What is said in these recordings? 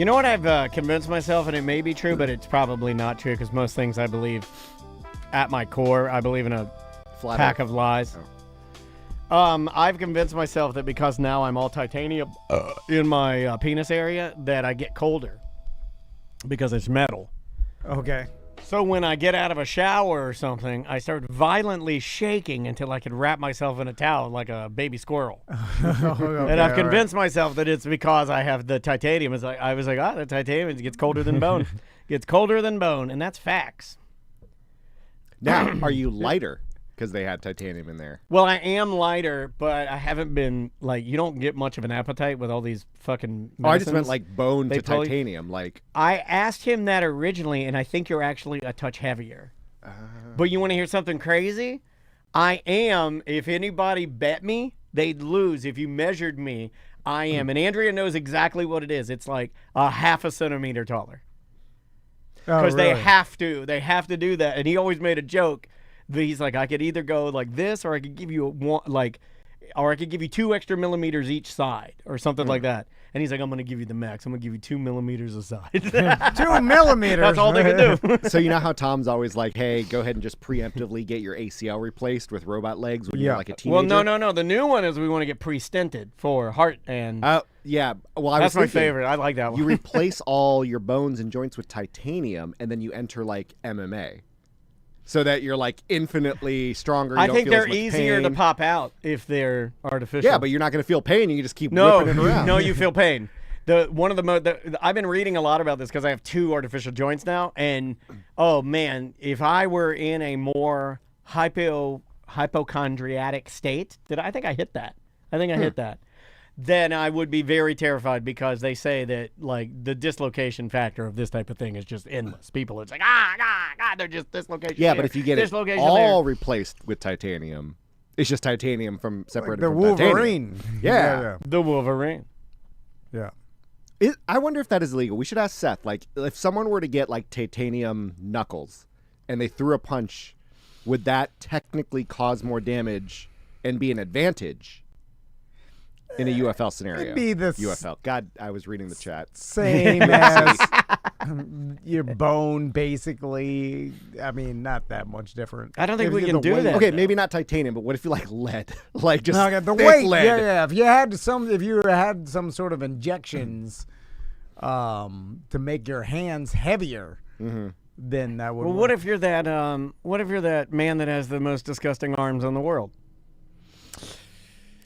You know what I've convinced myself, and it may be true, but it's probably not true because most things I believe at my core, I believe in a pack of lies. I've convinced myself that because now I'm all titanium in my penis area, that I get colder because it's metal. Okay. So when I get out of a shower or something, I start violently shaking until I can wrap myself in a towel like a baby squirrel. Okay, And I've convinced myself that it's because I have the titanium. It's like I was like, the titanium gets colder than bone. Gets colder than bone, and that's facts. Now, are you lighter because they had titanium in there? Well, I am lighter, but I haven't been, like, you don't get much of an appetite with all these fucking medicines. Oh, I just meant like bone They to totally- titanium. Like, I asked him that originally, and I think you're actually a touch heavier. But you want to hear something crazy? I am, if anybody bet me, they'd lose. If you measured me, I am. And Andrea knows exactly what it is. It's like a half a centimeter taller. Because they have to. They have to do that. And he always made a joke. He's like, I could either go like this, or I could give you or I could give you 2 extra millimeters each side, or something like that. And he's like, I'm going to give you the max. I'm going to give you 2 millimeters a side. 2 millimeters. That's all they can do. so you know how Tom's always like, hey, go ahead and just preemptively get your ACL replaced with robot legs when you're like a teenager? Well, no. The new one is we want to get pre-stented for heart and... yeah. Well, that's my favorite. I like that one. You replace all your bones and joints with titanium, and then you enter like MMA. So that you're like infinitely stronger. I think they're easier to pop out if they're artificial. Yeah, but you're not going to feel pain. You can just keep whipping it around. No, you feel pain. I've been reading a lot about this because I have 2 artificial joints now, and oh man, if I were in a more hypochondriatic state, I think I hit that. Then I would be very terrified because they say that like the dislocation factor of this type of thing is just endless. People, it's like God, they're just dislocation. Yeah, here, but if you get it all replaced with titanium, it's just titanium from separated like the from Wolverine. Titanium. Yeah, the Wolverine. Yeah. I wonder if that is illegal. We should ask Seth. Like, if someone were to get like titanium knuckles and they threw a punch, would that technically cause more damage and be an advantage? In a UFL scenario. It'd be the UFL. God, I was reading the chat. Same as your bone, basically. I mean, not that much different. I don't think we can do that. Okay, maybe not titanium, but what if you like lead? Like just the thick weight. lead. Yeah. If you had some sort of injections to make your hands heavier, then that would. Well, what if you're that man that has the most disgusting arms in the world?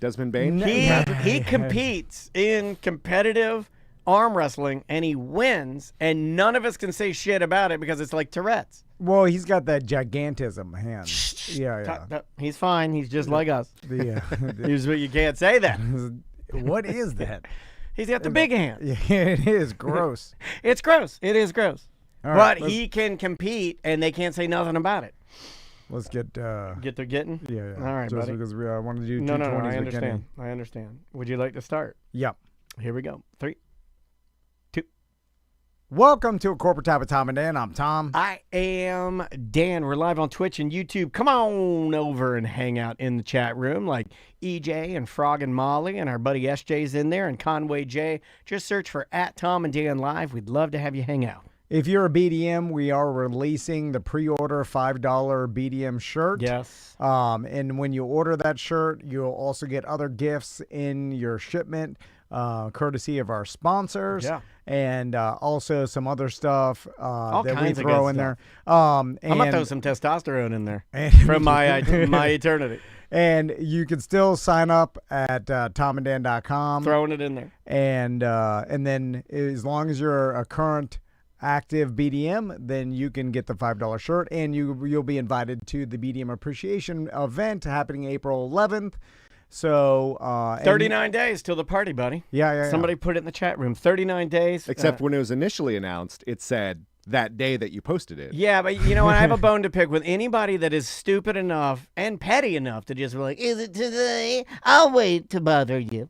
Desmond Bain? He competes in competitive arm wrestling, and he wins, and none of us can say shit about it because it's like Tourette's. Well, he's got that gigantism hand. Yeah. He's fine. He's just like us. You can't say that. What is that? He's got the big hand. Yeah, it is gross. It's gross. It is gross. All right, but he can compete, and they can't say nothing about it. Let's get to getting. Yeah. All right, just buddy. because I want to do 220s. No. I understand. Would you like to start? Yep. Here we go. 3, 2. Welcome to A Corporate Type of Tom and Dan. I'm Tom. I am Dan. We're live on Twitch and YouTube. Come on over and hang out in the chat room like EJ and Frog and Molly, and our buddy SJ's in there, and Conway J. Just search for @Tom and Dan Live. We'd love to have you hang out. If you're a BDM, we are releasing the pre-order $5 BDM shirt. Yes. And when you order that shirt, you'll also get other gifts in your shipment, courtesy of our sponsors. Yeah. And also some other stuff that we throw in there. I'm going to throw some testosterone in there from my eternity. And you can still sign up at tomanddan.com. Throwing it in there. And then as long as you're a current active BDM, then you can get the $5 shirt, and you'll be invited to the BDM appreciation event happening April 11th. So 39 days till the party, buddy. Yeah. Somebody put it in the chat room. 39 days. Except when it was initially announced, it said that day that you posted it. Yeah, but you know what? I have a bone to pick with anybody that is stupid enough and petty enough to just be like, "Is it today? I'll wait to bother you."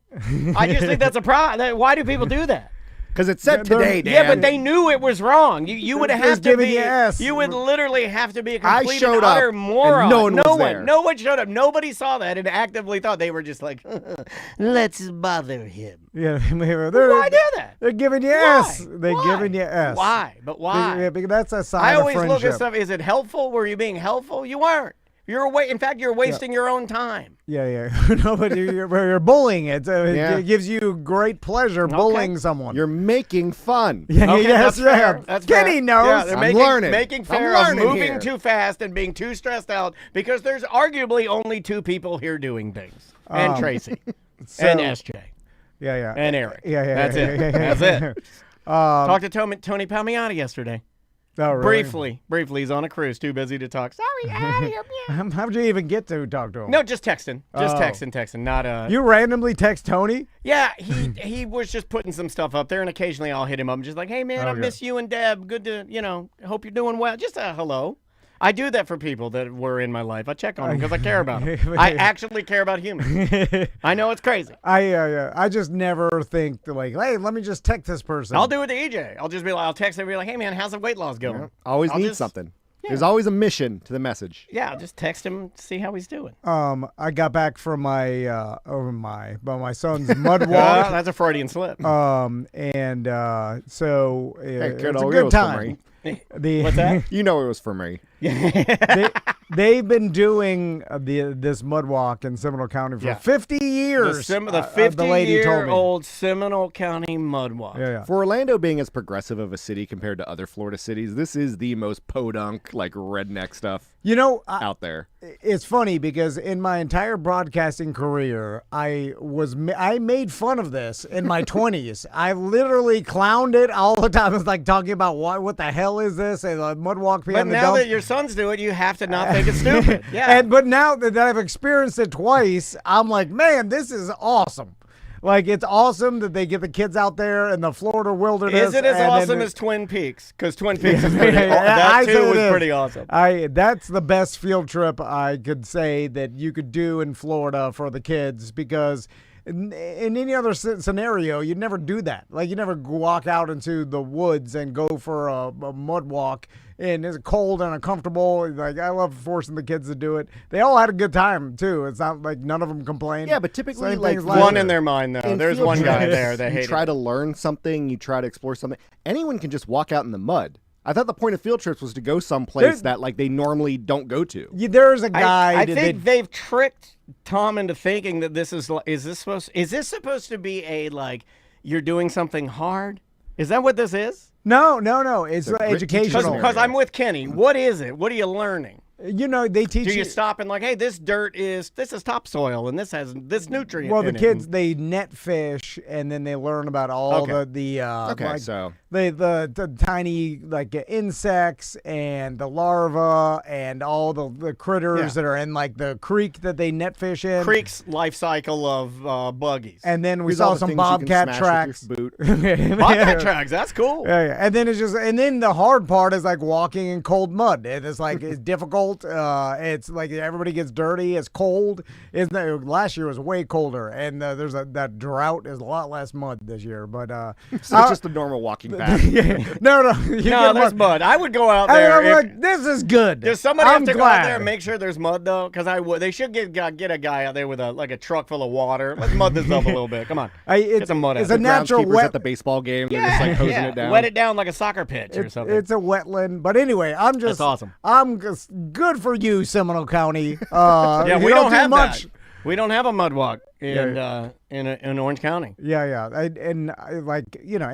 I just think that's a problem. Why do people do that? Because it said They're- today, Dan. Yeah, but they knew it was wrong. You would They're have just to giving be. you S. You would literally have to be a I complete showed and up, utter and moron. no one was there. No one showed up. Nobody saw that and actively thought. They were just like, let's bother him. Yeah, Why do that? They're giving you Why? S. They're Why? giving you S. Why? But why? Yeah, because that's a sign I of always friendship. look at stuff. Is it helpful? Were you being helpful? You weren't. In fact, you're wasting your own time. Yeah. No, but you're bullying it. Yeah. It gives you great pleasure bullying someone. You're making fun. yeah, Okay, yes, that's fair. yeah. That's Kenny fair. knows. Yeah, they're I'm making, learning. making I'm fair of learning moving here. too fast and being too stressed out because there's arguably only two people here doing things. And Tracy. And SJ. Yeah. And Eric. Yeah. That's it. Yeah. That's it. Talked to Tony Palmiotti yesterday. Oh, really? Briefly. He's on a cruise, too busy to talk. Sorry, out of here. How'd you even get to talk to him? No, just texting. Just Oh. texting. Not You randomly text Tony? Yeah, he was just putting some stuff up there, and occasionally I'll hit him up and just like, hey man, I Okay. miss you and Deb. Good to hope you're doing well. Just a hello. I do that for people that were in my life. I check on them because I care about them. I actually care about humans. I know it's crazy. I just never think like, hey, let me just text this person. I'll do it to EJ. I'll just be like, I'll text him and be like, hey man, how's the weight loss going? Always I'll need just- something. There's always a mission to the message. Yeah, I'll just text him, see how he's doing. I got back from my son's mud Well, walk. that's a Freudian slip. So Hey, it's kiddo, a it good was for time. me. What's that? You know it was for me. They've been doing this mud walk in Seminole County for Yeah. 50 years. The the lady told me. 50-year-old Seminole County mud walk. Yeah. For Orlando being as progressive of a city compared to other Florida cities, this is the most podunk, like redneck stuff You know, out there. it's funny because in my entire broadcasting career, I made fun of this in my 20s. I literally clowned it all the time. I was like talking about what the hell is this? And mud walk But behind the now dump. that your sons do it, you have to not think it's stupid. Yeah. But now that I've experienced it twice, I'm like, man, this is awesome. Like, it's awesome that they get the kids out there in the Florida wilderness. Is it as and then awesome it- as Twin Peaks? Because Twin Peaks is Yeah, pretty. I That say too it was is. pretty awesome. That's the best field trip I could say that you could do in Florida for the kids because in any other scenario, you'd never do that. Like, you never walk out into the woods and go for a mud walk. And it's cold and uncomfortable. Like, I love forcing the kids to do it. They all had a good time too. It's not like none of them complained. Yeah, but typically, Same like, things one One year. in their mind, though. In There's field one guy trips, there that you hated try it. to learn something, you try to explore something. Anyone can just walk out in the mud. I thought the point of field trips was to go someplace that like they normally don't go to. There's a guy. I think they've tricked Tom into thinking that this is this supposed to be a like you're doing something hard? Is that what this is? No. It's a great educational. teacher Because I'm with Kenny. What is it? What are you learning? You know, they teach Do you stop and like, hey, this is topsoil and this has this nutrient. Well, the in it. kids they net fish and then they learn about all Okay. the Okay, like, so the tiny like insects and the larvae and all the critters that are in like the creek that they net fish in. Creek's life cycle of buggies. And then we here's all saw the some things you can bobcat smash tracks. with your boot. Bobcat tracks, that's cool. Yeah. And then then the hard part is like walking in cold mud. It's like it's difficult. It's like everybody gets dirty. It's cold. Last year was way colder, and there's that drought. Is a lot less mud this year. But So it's just a normal walking path. no. No, You get there's mud. mud. I would go out And there. I'm if- like, this is good. Does somebody I'm have to go glad. out there and make sure there's mud though? Because I would. They should get a guy out there with a truck full of water. Let's mud this up a little bit. Come on. Get some mud out It's there. a natural Groundskeepers wet. at the baseball game. They're just like hosing it down. Wet it down like a soccer pitch or something. It's a wetland, but anyway, I'm just That's awesome. I'm just good for you, Seminole County. yeah, you we don't do have much. that. We don't have a mud walk in Orange County. Yeah.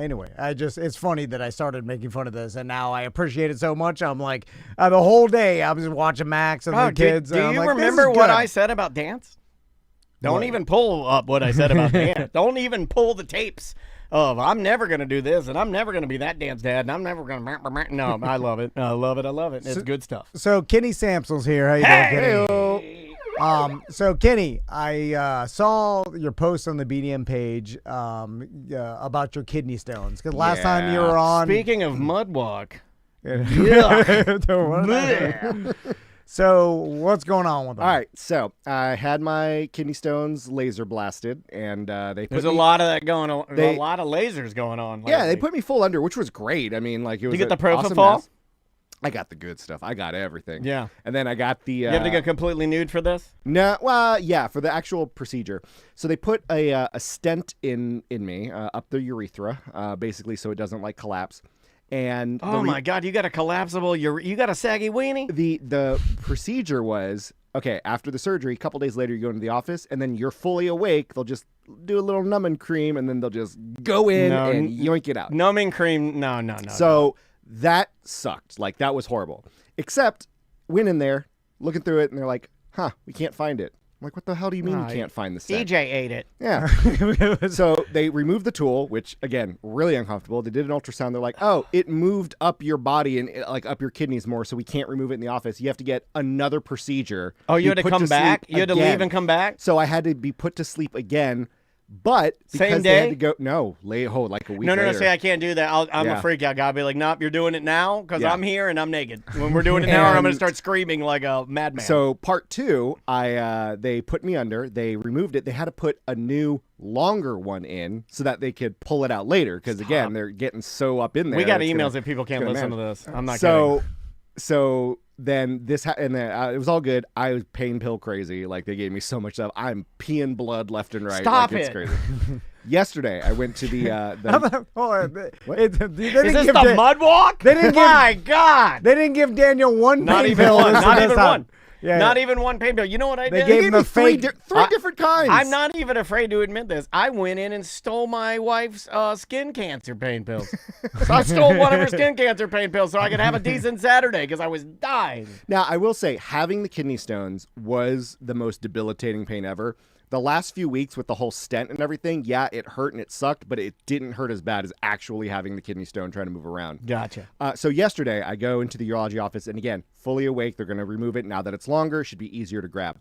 Anyway, it's funny that I started making fun of this, and now I appreciate it so much. I'm like, the whole day I was watching Max and the kids. Do and I'm you like, this is remember what good. I said about dance? Don't even pull up what I said about dance. Don't even pull the tapes of I'm never going to do this, and I'm never going to be that dance dad, and I'm never going to. No, I love it. I love it. It's good stuff. So Kenny Sampson's here. How you doing, Kenny? So Kenny, I saw your post on the BDM page about your kidney stones because last time you were on. Speaking of mud walk, Bleh. So what's going on with them? All right, so I had my kidney stones laser blasted, and they put There's me, a lot of that going on. They- a lot of lasers going on. yeah, they lately. put me full under, which was great. I mean, like it was you get an the awesome propofol? mask. I got the good stuff. I got everything. Yeah. And then I got the. You have to go completely nude for this? No, well, yeah, for the actual procedure. So they put a stent in me up the urethra, basically, so it doesn't like collapse. And Oh my God! You got a collapsible. You got a saggy weenie. the procedure was okay. After the surgery, a couple days later, you go into the office, and then you're fully awake. They'll just do a little numbing cream, and then they'll just go in and yoink it out. Numbing cream. No. So that sucked. Like that was horrible. Except went in there, looking through it, and they're like, "Huh, we can't find it." I'm like, what the hell do you mean you can't find the stent? EJ ate it. Yeah. So they removed the tool, which again, really uncomfortable. They did an ultrasound. They're like, oh, it moved up your body and like up your kidneys more, so we can't remove it in the office. You have to get another procedure. Oh, you had to put come back? sleep You had to again. leave and come back? So I had to be put to sleep again. But because Same they had day? to go, no, like a week No. later. Say I can't do that. I'm Yeah. a freak out guy. I'll be like, nope, you're doing it now because Yeah. I'm here and I'm naked. When we're doing it now, I'm going to And- start screaming like a madman. So part two, they put me under. They removed it. They had to put a new, longer one in so that they could pull it out later. Because again, they're getting so up in there. we got it's emails gonna- that people can't gonna listen to manage. this. I'm not kidding. So then this and then it was all good. I was pain pill crazy. Like they gave me so much stuff. I'm peeing blood left and right. Stop like, it's it. crazy. Yesterday, I went to the. Hold on. They Is didn't this give the mud walk? They didn't give- My God. They didn't give Daniel one Not pain even pill. one. this Not this even time. one. Yeah. Not even one pain pill. You know what I They did? gave They him gave me a three fake- different kinds. I'm not even afraid to admit this. I went in and stole my wife's skin cancer pain pills. So I stole one of her skin cancer pain pills so I could have a decent Saturday because I was dying. Now, I will say, having the kidney stones was the most debilitating pain ever. The last few weeks with the whole stent and everything, yeah, it hurt and it sucked, but it didn't hurt as bad as actually having the kidney stone trying to move around. Gotcha. So yesterday, I go into the urology office, and again, fully awake. They're going to remove it now that it's longer. It should be easier to grab.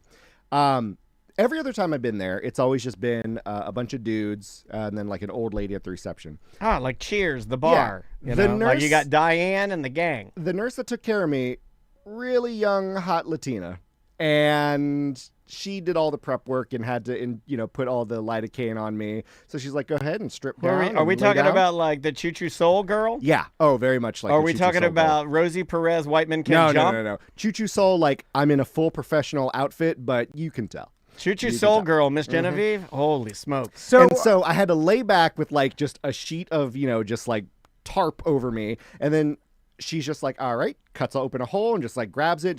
Every other time I've been there, it's always just been a bunch of dudes and then like an old lady at the reception. Ah, like Cheers, the bar. Yeah. You The know? Like you nurse- got Diane and the gang. The nurse that took care of me, really young, hot Latina, and she did all the prep work and had to, put all the lidocaine on me. So she's like, "Go ahead and strip down." Are we and lay talking down." about like the Choo Choo Soul girl? Yeah. Oh, very much like. Or are the we Choo Choo talking Soul girl. about Rosie Perez, White Men Can't No, Jump? no. Choo Choo Soul, like I'm in a full professional outfit, but you can tell. Choo Choo You can Soul tell. girl, Miss Genevieve? Holy smokes. So I had to lay back with like just a sheet of, just like tarp over me. And then she's just like, all right, cuts open a hole and just like grabs it,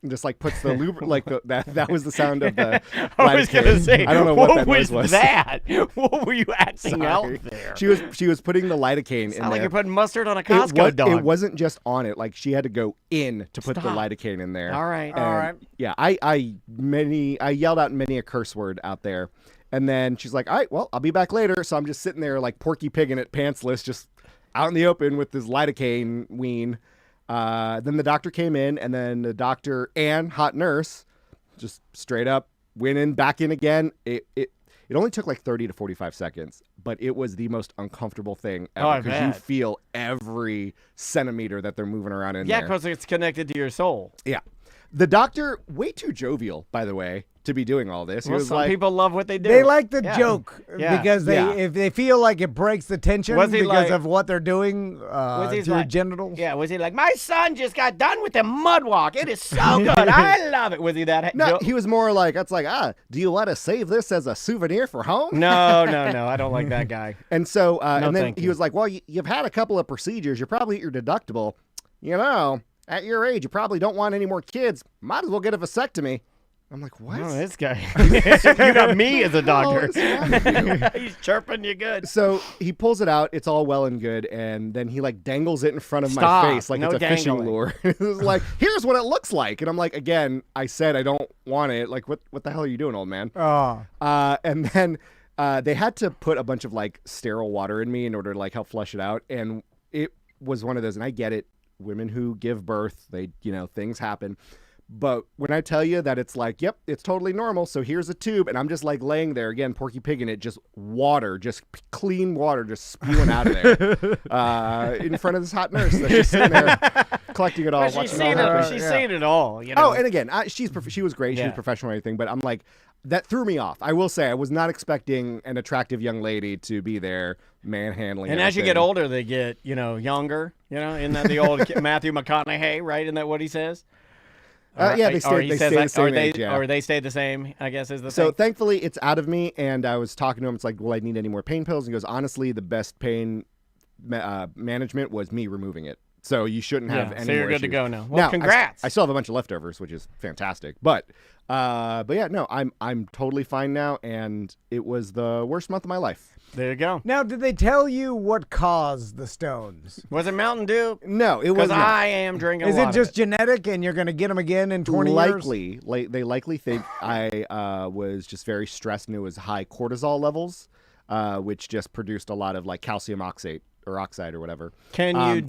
just like puts the like that was the sound of the I was going to lidocaine. say, I don't know what what that noise was was. that? What were you acting out Sorry. there? She was putting the lidocaine in Sound like there. you're putting mustard on a Costco dog. It wasn't just on it. Like she had to go in to put the Stop. lidocaine in there. All right. And, Yeah, I yelled out many a curse word out there. And then she's like, all right, well, I'll be back later. So I'm just sitting there like Porky Pigging it pantsless, just out in the open with this lidocaine ween. Then the doctor came in, and then the doctor and hot nurse just straight up went in, back in again. It only took like 30 to 45 seconds, but it was the most uncomfortable thing Oh, I ever because you bet. feel every centimeter that they're moving around in Yeah, there. because it's connected to your soul. Yeah. The doctor, way too jovial, by the way, to be doing all this. He Well, was some like, people love what they do. They like the Yeah. joke Yeah. because Yeah. if they feel like it breaks the tension Was he because like- of what they're doing he through like- genitals. Yeah, was he like, my son just got done with the mud walk. It is so good. I love it. Was he that? no, he was more like, it's like, do you want to save this as a souvenir for home? No. I don't like that guy. And so, No, and then thank he you. was like, well, you've had a couple of procedures. You're probably at your deductible. At your age, you probably don't want any more kids. Might as well get a vasectomy. I'm like, what? Oh, this guy. You got me as a doctor. What the hell is wrong with you? He's chirping you good. So he pulls it out. It's all well and good, and then he like dangles it in front of Stop. my face like No it's a fishing dangling. lure. It was like, here's what it looks like, and I'm like, again, I said I don't want it. Like, what the hell are you doing, old man? Oh. And then they had to put a bunch of like sterile water in me in order to like help flush it out, and it was one of those. And I get it, women who give birth, they things happen. But when I tell you that it's like, yep, it's totally normal. So here's a tube, and I'm just like laying there again, Porky Pig in it, just water, just clean water, just spewing out of there in front of this hot nurse that's just sitting there collecting it all. Well, she's seen it all. You know? Oh, and again, she was great. She was professional and everything, but I'm like, that threw me off. I will say, I was not expecting an attractive young lady to be there manhandling. And as you get older, they get younger. Isn't that the old Matthew McConaughey? Right? Isn't that what he says? They stay the same age, or they stay the same, I guess, is the thing. So thankfully, it's out of me, and I was talking to him. It's like, will I need any more pain pills? And he goes, honestly, the best pain management was me removing it. So you shouldn't have any more So you're good to issues. go now. Well, congrats. I still have a bunch of leftovers, which is fantastic. But yeah, no, I'm totally fine now, and it was the worst month of my life. There you go. Now, did they tell you what caused the stones? Was it Mountain Dew? No, it was not. Because I am drinking Is a lot it just of genetic and you're going to get them again in 20 years? They likely think I was just very stressed and it was high cortisol levels, which just produced a lot of like calcium oxide or whatever. Can you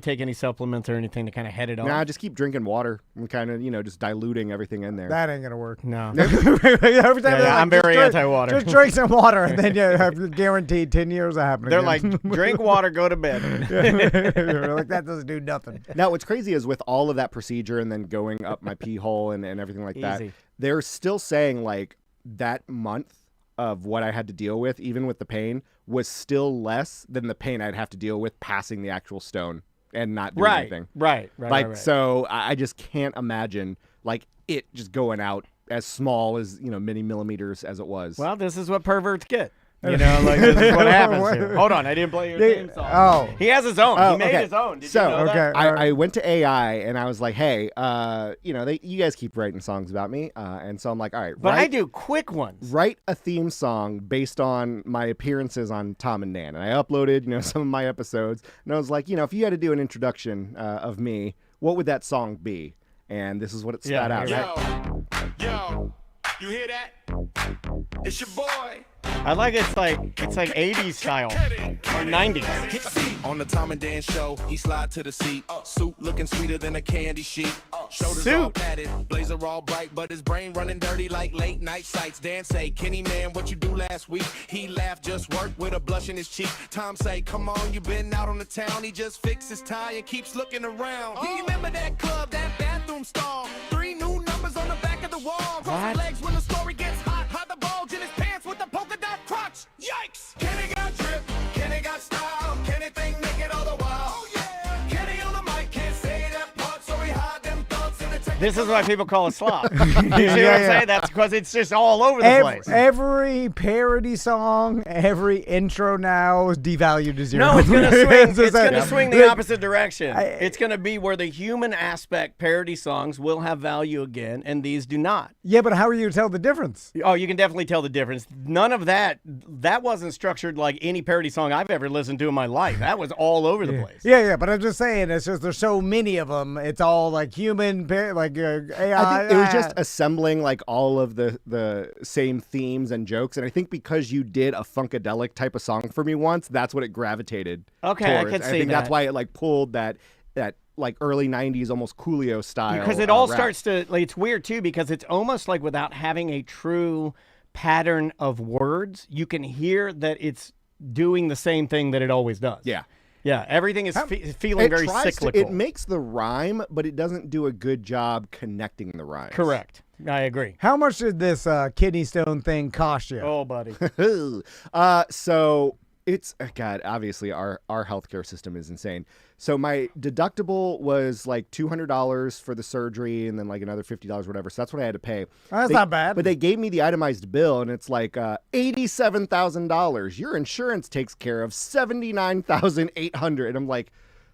take any supplements or anything to kind of head it off? Nah, just keep drinking water and kind of, just diluting everything in there. That ain't going to work. No. Every time I'm very anti-water. Just drink some water and then you have guaranteed 10 years of happening. They're like, drink water, go to bed. We're like, that doesn't do nothing. Now, what's crazy is with all of that procedure and then going up my pee hole and everything like that, they're still saying like that month of what I had to deal with, even with the pain, was still less than the pain I'd have to deal with passing the actual stone and not doing anything. Right. So I just can't imagine like it just going out as small as, many millimeters as it was. Well, this is what perverts get. This is what happens here. Hold on, I didn't play your theme song. Oh. He has his own. He made his own. Did you know that? I went to AI and I was like, hey, you guys keep writing songs about me. And so I'm like, all right. But I do quick ones. Write a theme song based on my appearances on Tom and Nan. And I uploaded, some of my episodes. And I was like, if you had to do an introduction of me, what would that song be? And this is what it spat out. Yo, you hear that? It's your boy. I like it's like 80s style or 90s. On the Tom and Dan show, he slide to the seat. Suit looking sweeter than a candy sheet. Shoulders all padded, blazer all bright, but his brain running dirty like late night sights. Dan say, Kenny man, what you do last week? He laughed, just worked with a blush in his cheek. Tom say, come on, you been out on the town. He just fixed his tie and keeps looking around. He remember that club, that bathroom stall. 3 new numbers on the back of the wall. Cross his legs when the story gets hot. Hide the bulge in his pants with the polka dot crotch. Yikes! Kenny got drip, Kenny got style. Kenny think naked all the while. Oh yeah! Kenny on the mic can't say that part, so he hide them thoughts in the technical. This is why people call it slop. You see what I'm saying? That's because it's just all over the place. Every parody song, every intro now is devalued to 0. No, it's going to swing. It's going to swing the opposite direction. It's going to be where the human aspect parody songs will have value again, and these do not. Yeah, but how are you to tell the difference? Oh, you can definitely tell the difference. None of that wasn't structured like any parody song I've ever listened to in my life. That was all over the place. Yeah, but I'm just saying, it's just there's so many of them. It's all like human, like AI. I think it was just assembling like all of the same themes and jokes, and I think because you did a funkadelic type of song for me once, that's what it gravitated Okay, towards. I could see I think that. that's why it like pulled that like early 90s almost Coolio style. Because it all rap. starts to, like, it's weird too, because it's almost like without having a true pattern of words, you can hear that it's doing the same thing that it always does. Yeah. Yeah, everything is feeling very cyclical. It makes the rhyme, but it doesn't do a good job connecting the rhymes. Correct. I agree. How much did this kidney stone thing cost you? Oh, buddy. So it's, God, obviously our healthcare system is insane. So my deductible was like $200 for the surgery and then like another $50, whatever. So that's what I had to pay. That's not bad. But they gave me the itemized bill and it's like $87,000. Your insurance takes care of $79,800. And I'm like,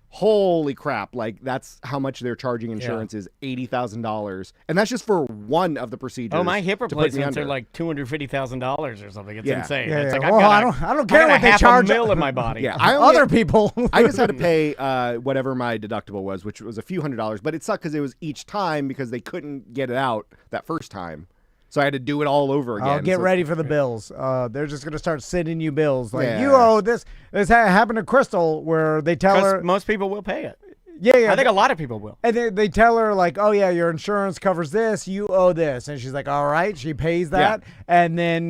holy crap. Like that's how much they're charging insurance is $80,000. And that's just for one of the procedures. Oh, my hip replacements are like $250,000 or something. It's insane. Yeah, it's like, well, I don't care what they charge. $500,000 in my body. Yeah, other people. I just had to pay whatever my deductible was, which was a few $100s, but it sucked because it was each time because they couldn't get it out that first time. So I had to do it all over again. Oh, get ready for the bills. They're just going to start sending you bills. Like, you owe this. This happened to Crystal where they tell her. Most people will pay it. Yeah. I think a lot of people will. And they tell her, like, oh, yeah, your insurance covers this. You owe this. And she's like, all right. She pays that. And then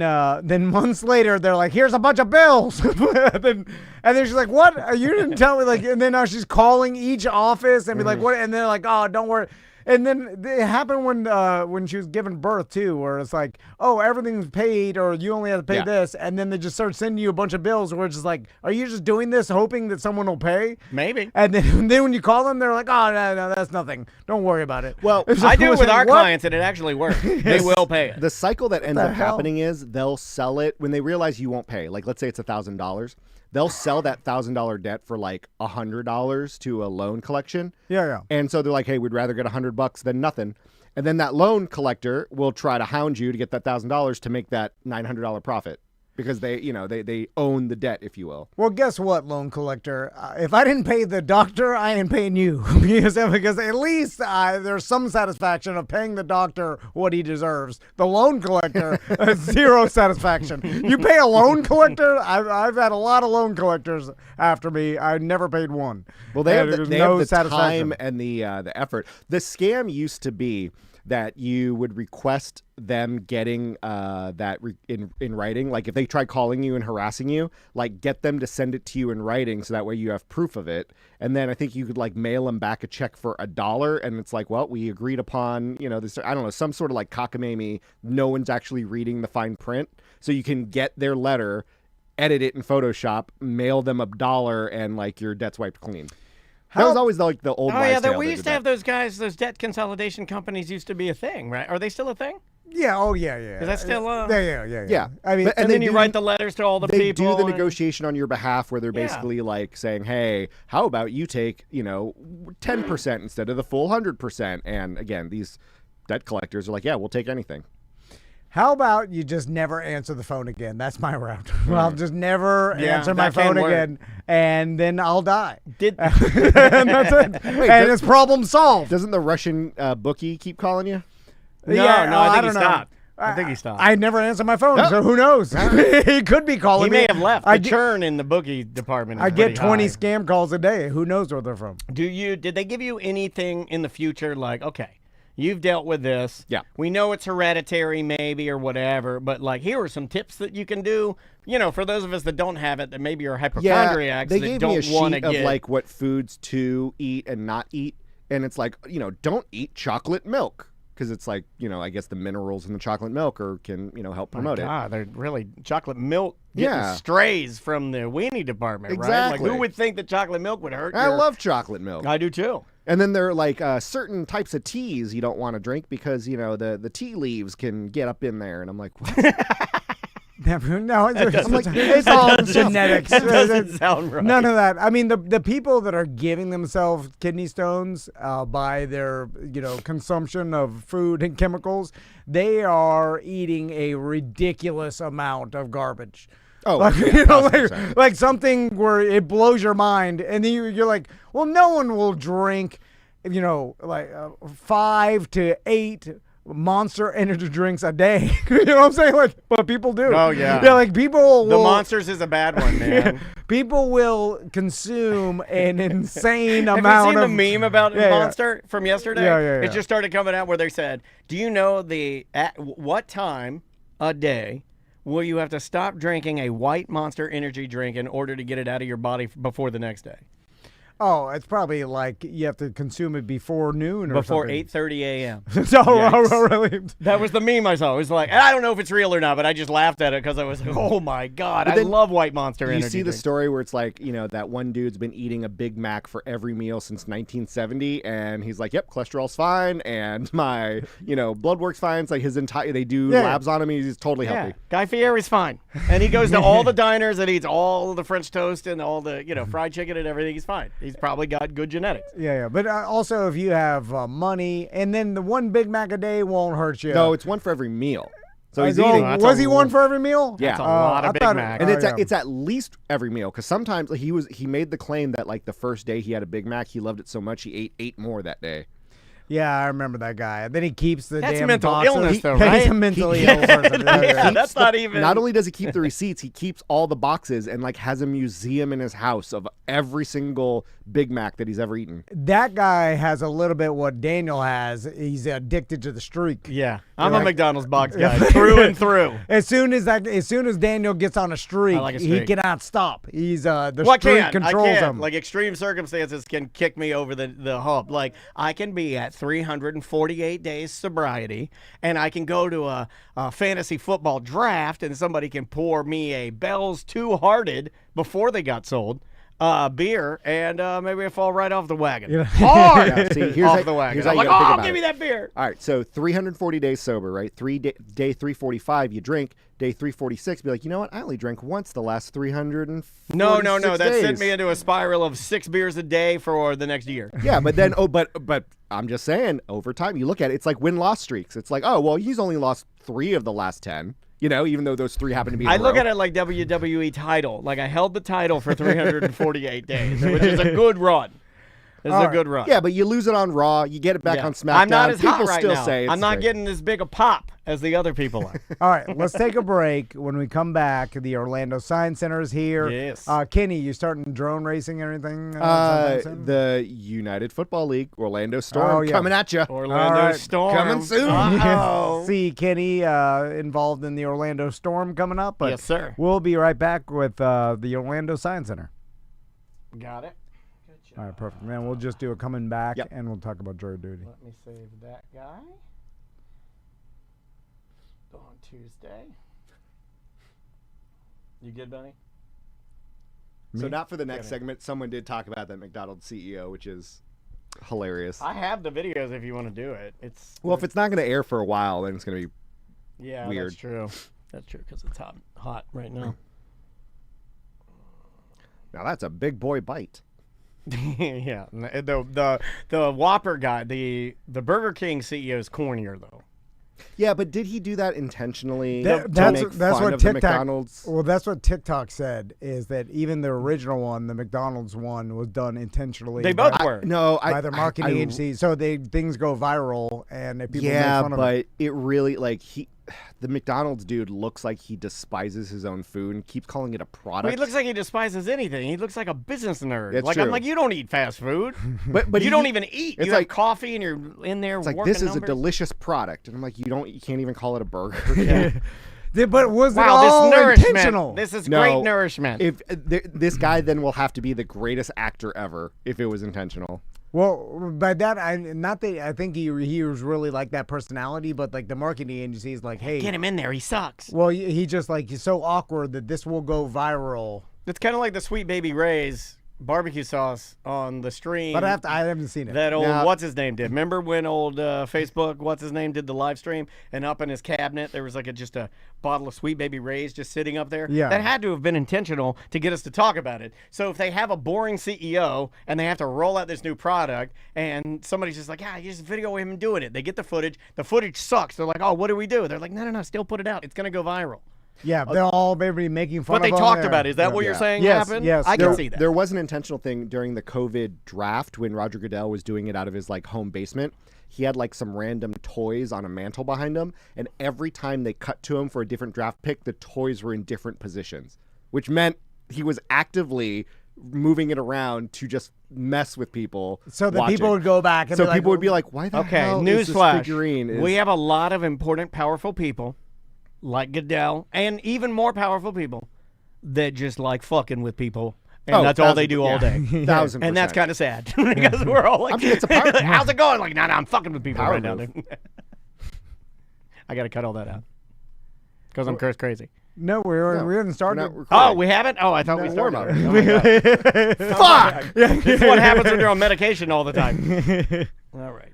months later, they're like, here's a bunch of bills. and then she's like, what? You didn't tell me. Like, and then now she's calling each office and be like, what? And they're like, oh, don't worry. And then it happened when she was giving birth too, where it's like, oh, everything's paid, or you only have to pay this, and then they just start sending you a bunch of bills, where it's just like, are you just doing this hoping that someone will pay? Maybe. And then when you call them, they're like, oh, no, that's nothing. Don't worry about it. Well, I do it with our clients, and it actually works. They will pay it. The cycle that ends the up hell? happening is they'll sell it when they realize you won't pay. Like, let's say it's $1,000. They'll sell that $1,000 debt for like $100 to a loan collection. Yeah. And so they're like, hey, we'd rather get $100 than nothing. And then that loan collector will try to hound you to get that $1,000 to make that $900 profit. Because they own the debt, if you will. Well, guess what, loan collector? If I didn't pay the doctor, I ain't paying you. Because at least there's some satisfaction of paying the doctor what he deserves. The loan collector, zero satisfaction. You pay a loan collector? I've had a lot of loan collectors after me. I never paid one. Well, they have no the satisfaction. time and the effort. The scam used to be that you would request them getting that in writing. Like if they try calling you and harassing you, like get them to send it to you in writing so that way you have proof of it. And then I think you could like mail them back a check for $1, and it's like, well, we agreed upon, this, I don't know, some sort of like cockamamie. No one's actually reading the fine print, so you can get their letter, edit it in Photoshop, mail them $1, and like your debt's wiped clean. That was always like the old. Oh yeah, wives' tale we that used did to have that. those guys. Those debt consolidation companies used to be a thing, right? Are they still a thing? Yeah, oh yeah. Is that still Yeah. I mean, and then you write the letters to all the They people. do the and- negotiation on your behalf, where they're basically like saying, "Hey, how about you take 10% instead of the full 100%?" And again, these debt collectors are like, "Yeah, we'll take anything." how about you just never answer the phone again? That's my route. I'll just never answer my that can phone work. again, and then I'll die. Did And that's it. And it's problem solved. Doesn't the Russian bookie keep calling you? no, I think he stopped. I think he stopped. I never answer my phone, so who knows? He could be calling he me. may have left. I The get, churn in the bookie department. Is I get pretty 20 high. scam calls a day. Who knows where they're from? Did they give you anything in the future like, okay, you've dealt with this. Yeah. We know it's hereditary maybe or whatever, but like here are some tips that you can do, for those of us that don't have it, that maybe are hypochondriacs they that gave me a don't want to sheet of get. like what foods to eat and not eat, and it's like don't eat chocolate milk. Because it's like, I guess the minerals in the chocolate milk can help promote it. God, they're really chocolate milk getting Yeah. strays from the weenie department, right? Exactly. Like who would think that chocolate milk would hurt? I love chocolate milk. I do too. And then there are like certain types of teas you don't want to drink because, the tea leaves can get up in there. And I'm like, what? No, I'm like, it's all genetics. That doesn't sound right. None of that. I mean, the people that are giving themselves kidney stones by their consumption of food and chemicals, they are eating a ridiculous amount of garbage. Oh, Like, yeah, 1000%. like something where it blows your mind, and then you're like, well, no one will drink, 5 to 8 Monster energy drinks a day. You know what I'm saying? Like, but people do. Oh, yeah. Yeah, like people The will. Monsters is a bad one, man. People will consume an insane Have amount you seen of the meme about Yeah, yeah. Monster from yesterday? Yeah. It just started coming out where they said, do you know at what time a day will you have to stop drinking a white Monster energy drink in order to get it out of your body before the next day? Oh, it's probably like you have to consume it before noon or Before something. 8:30 a.m. So, Yikes. really? That was the meme I saw. It was like, and I don't know if it's real or not, but I just laughed at it because I was like, oh my God, I then love white Monster energy You see the drinks. story where it's like, that one dude's been eating a Big Mac for every meal since 1970, and he's like, yep, cholesterol's fine, and my, blood work's fine. It's like they do labs on him, and he's totally Yeah, healthy. Guy Fieri's fine. And he goes to all the diners and eats all the French toast and all the, fried chicken and everything. He's fine. He's probably got good genetics. Yeah. But also, if you have money, and then the one Big Mac a day won't hurt you. No, it's one for every meal. So he's Oh, eating. That's was a he one for every meal? Yeah. That's a lot I of Big thought- Macs. And yeah. it's at least every meal, because sometimes he made the claim that like the first day he had a Big Mac, he loved it so much he ate 8 more that day. Yeah, I remember that guy. Then he keeps the That's damn mental box of- illness, though, He's right? a mentally ill person. Yeah, that's not even. Not only does he keep the receipts, he keeps all the boxes and like has a museum in his house of every single Big Mac that he's ever eaten. That guy has a little bit what Daniel has. He's addicted to the streak. Yeah, I'm a McDonald's box guy through and through. As soon as Daniel gets on a streak, I like a he streak. cannot stop. He's the Well, I streak can't. controls I can't. him. Like extreme circumstances can kick me over the hump. Like I can be at 348 days sobriety, and I can go to a fantasy football draft, and somebody can pour me a Bell's Two Hearted before they got sold. Beer, and maybe I fall right off the wagon. Hard Yeah, see, here's off how- the wagon. here's how I'm you like, gotta think oh, about give me it. that beer. All right, so 340 days sober, right? Day 345, you drink. Day 346, be like, you know what? I only drank once the last 346 No. That days. sent me into a spiral of 6 beers a day for the next year. Yeah, but then, but I'm just saying, over time, you look at it, it's like win-loss streaks. It's like, oh, well, he's only lost 3 of the last 10, you know, even though those 3 happen to be in I a look row. at it like WWE title. Like I held the title for 348 days, which is a good run. This is a good run. Yeah, but you lose it on Raw, you get it back Yeah. on SmackDown. I'm not as People hot right still now. say it's I'm not great. getting as big a pop as the other people are. All right, let's take a break. When we come back, the Orlando Science Center is here. Yes. Kenny, you starting drone racing or anything? sometime soon? The United Football League, Orlando Storm, Oh, yeah. coming at you. Orlando right. Storm Coming soon. Uh-oh. See Kenny involved in the Orlando Storm coming up. But Yes, sir. We'll be right back with the Orlando Science Center. Got it. All right, perfect. Man, we'll just do a coming back, Yep. and we'll talk about jury duty. Let me save that guy. On Tuesday. You good, Bunny? So not for the next segment. Someone did talk about that McDonald's CEO, which is hilarious. I have the videos if you want to do it. It's Well, if it's not going to air for a while, then it's going to be yeah, weird. that's true. That's true because it's hot right now. now that's a big boy bite. Yeah, the Whopper guy, the Burger King CEO is cornier though. Yeah, but did he do that intentionally? That's to make that's fun what of the TikTok. McDonald's? Well, that's what TikTok said is that even the original one, the McDonald's one, was done intentionally. They both by, were. by their marketing agency, so things go viral and people make Yeah, fun of but it. it really the McDonald's dude looks like he despises his own food and keeps calling it a product. Well, he looks like he despises anything. He looks like a business nerd. That's like I'm true. like, you don't eat fast food. but you don't even eat. it's You have like- coffee and you're in there It's like working this is numbers. a delicious product, and I'm like, you can't even call it a burger. But was it Wow, all this nourishment. intentional? This is No. great nourishment. If this guy then will have to be the greatest actor ever if it was intentional. Well, by that, I think he was really like that personality, but like the marketing agency is like, hey, Get him in there. He sucks. well, he just like he's so awkward that this will go viral. It's kind of like the Sweet Baby Ray's barbecue sauce on the stream. But I haven't seen it. that old Now- what's his name did. Remember when old Facebook what's his name did the live stream and up in his cabinet there was like just a bottle of Sweet Baby Ray's just sitting up there. Yeah. That had to have been intentional to get us to talk about it. So if they have a boring CEO and they have to roll out this new product and somebody's just like, you just video him doing it. They get the footage. The footage sucks. They're like, oh, what do we do? They're like, no, still put it out. It's gonna go viral. Yeah, they're all maybe making fun What they of him talked there. about is that what Yeah. you're saying Yes, happened? yes. I There- can see that. There was an intentional thing during the COVID draft when Roger Goodell was doing it out of his like home basement. He had like some random toys on a mantle behind him, and every time they cut to him for a different draft pick, the toys were in different positions, which meant he was actively moving it around to just mess with people. So that watching. people would go back and So be like, people would be like, "Why the Okay, hell is this newsflash. figurine?" Is... We have a lot of important, powerful people like Goodell and even more powerful people that just like fucking with people. And Oh, that's all they do all day. 1,000%. And that's kind of sad because we're all like, I mean, it's a part- how's it going? Like, no, I'm fucking with people Power right now. move. dude. I got to cut all that out because I'm curse crazy. no, we haven't started. We're not recording. Oh, we haven't? Oh, I thought we No, started. warm-up. already. Oh, my God. Fuck! This is what happens when you're on medication all the time. All right.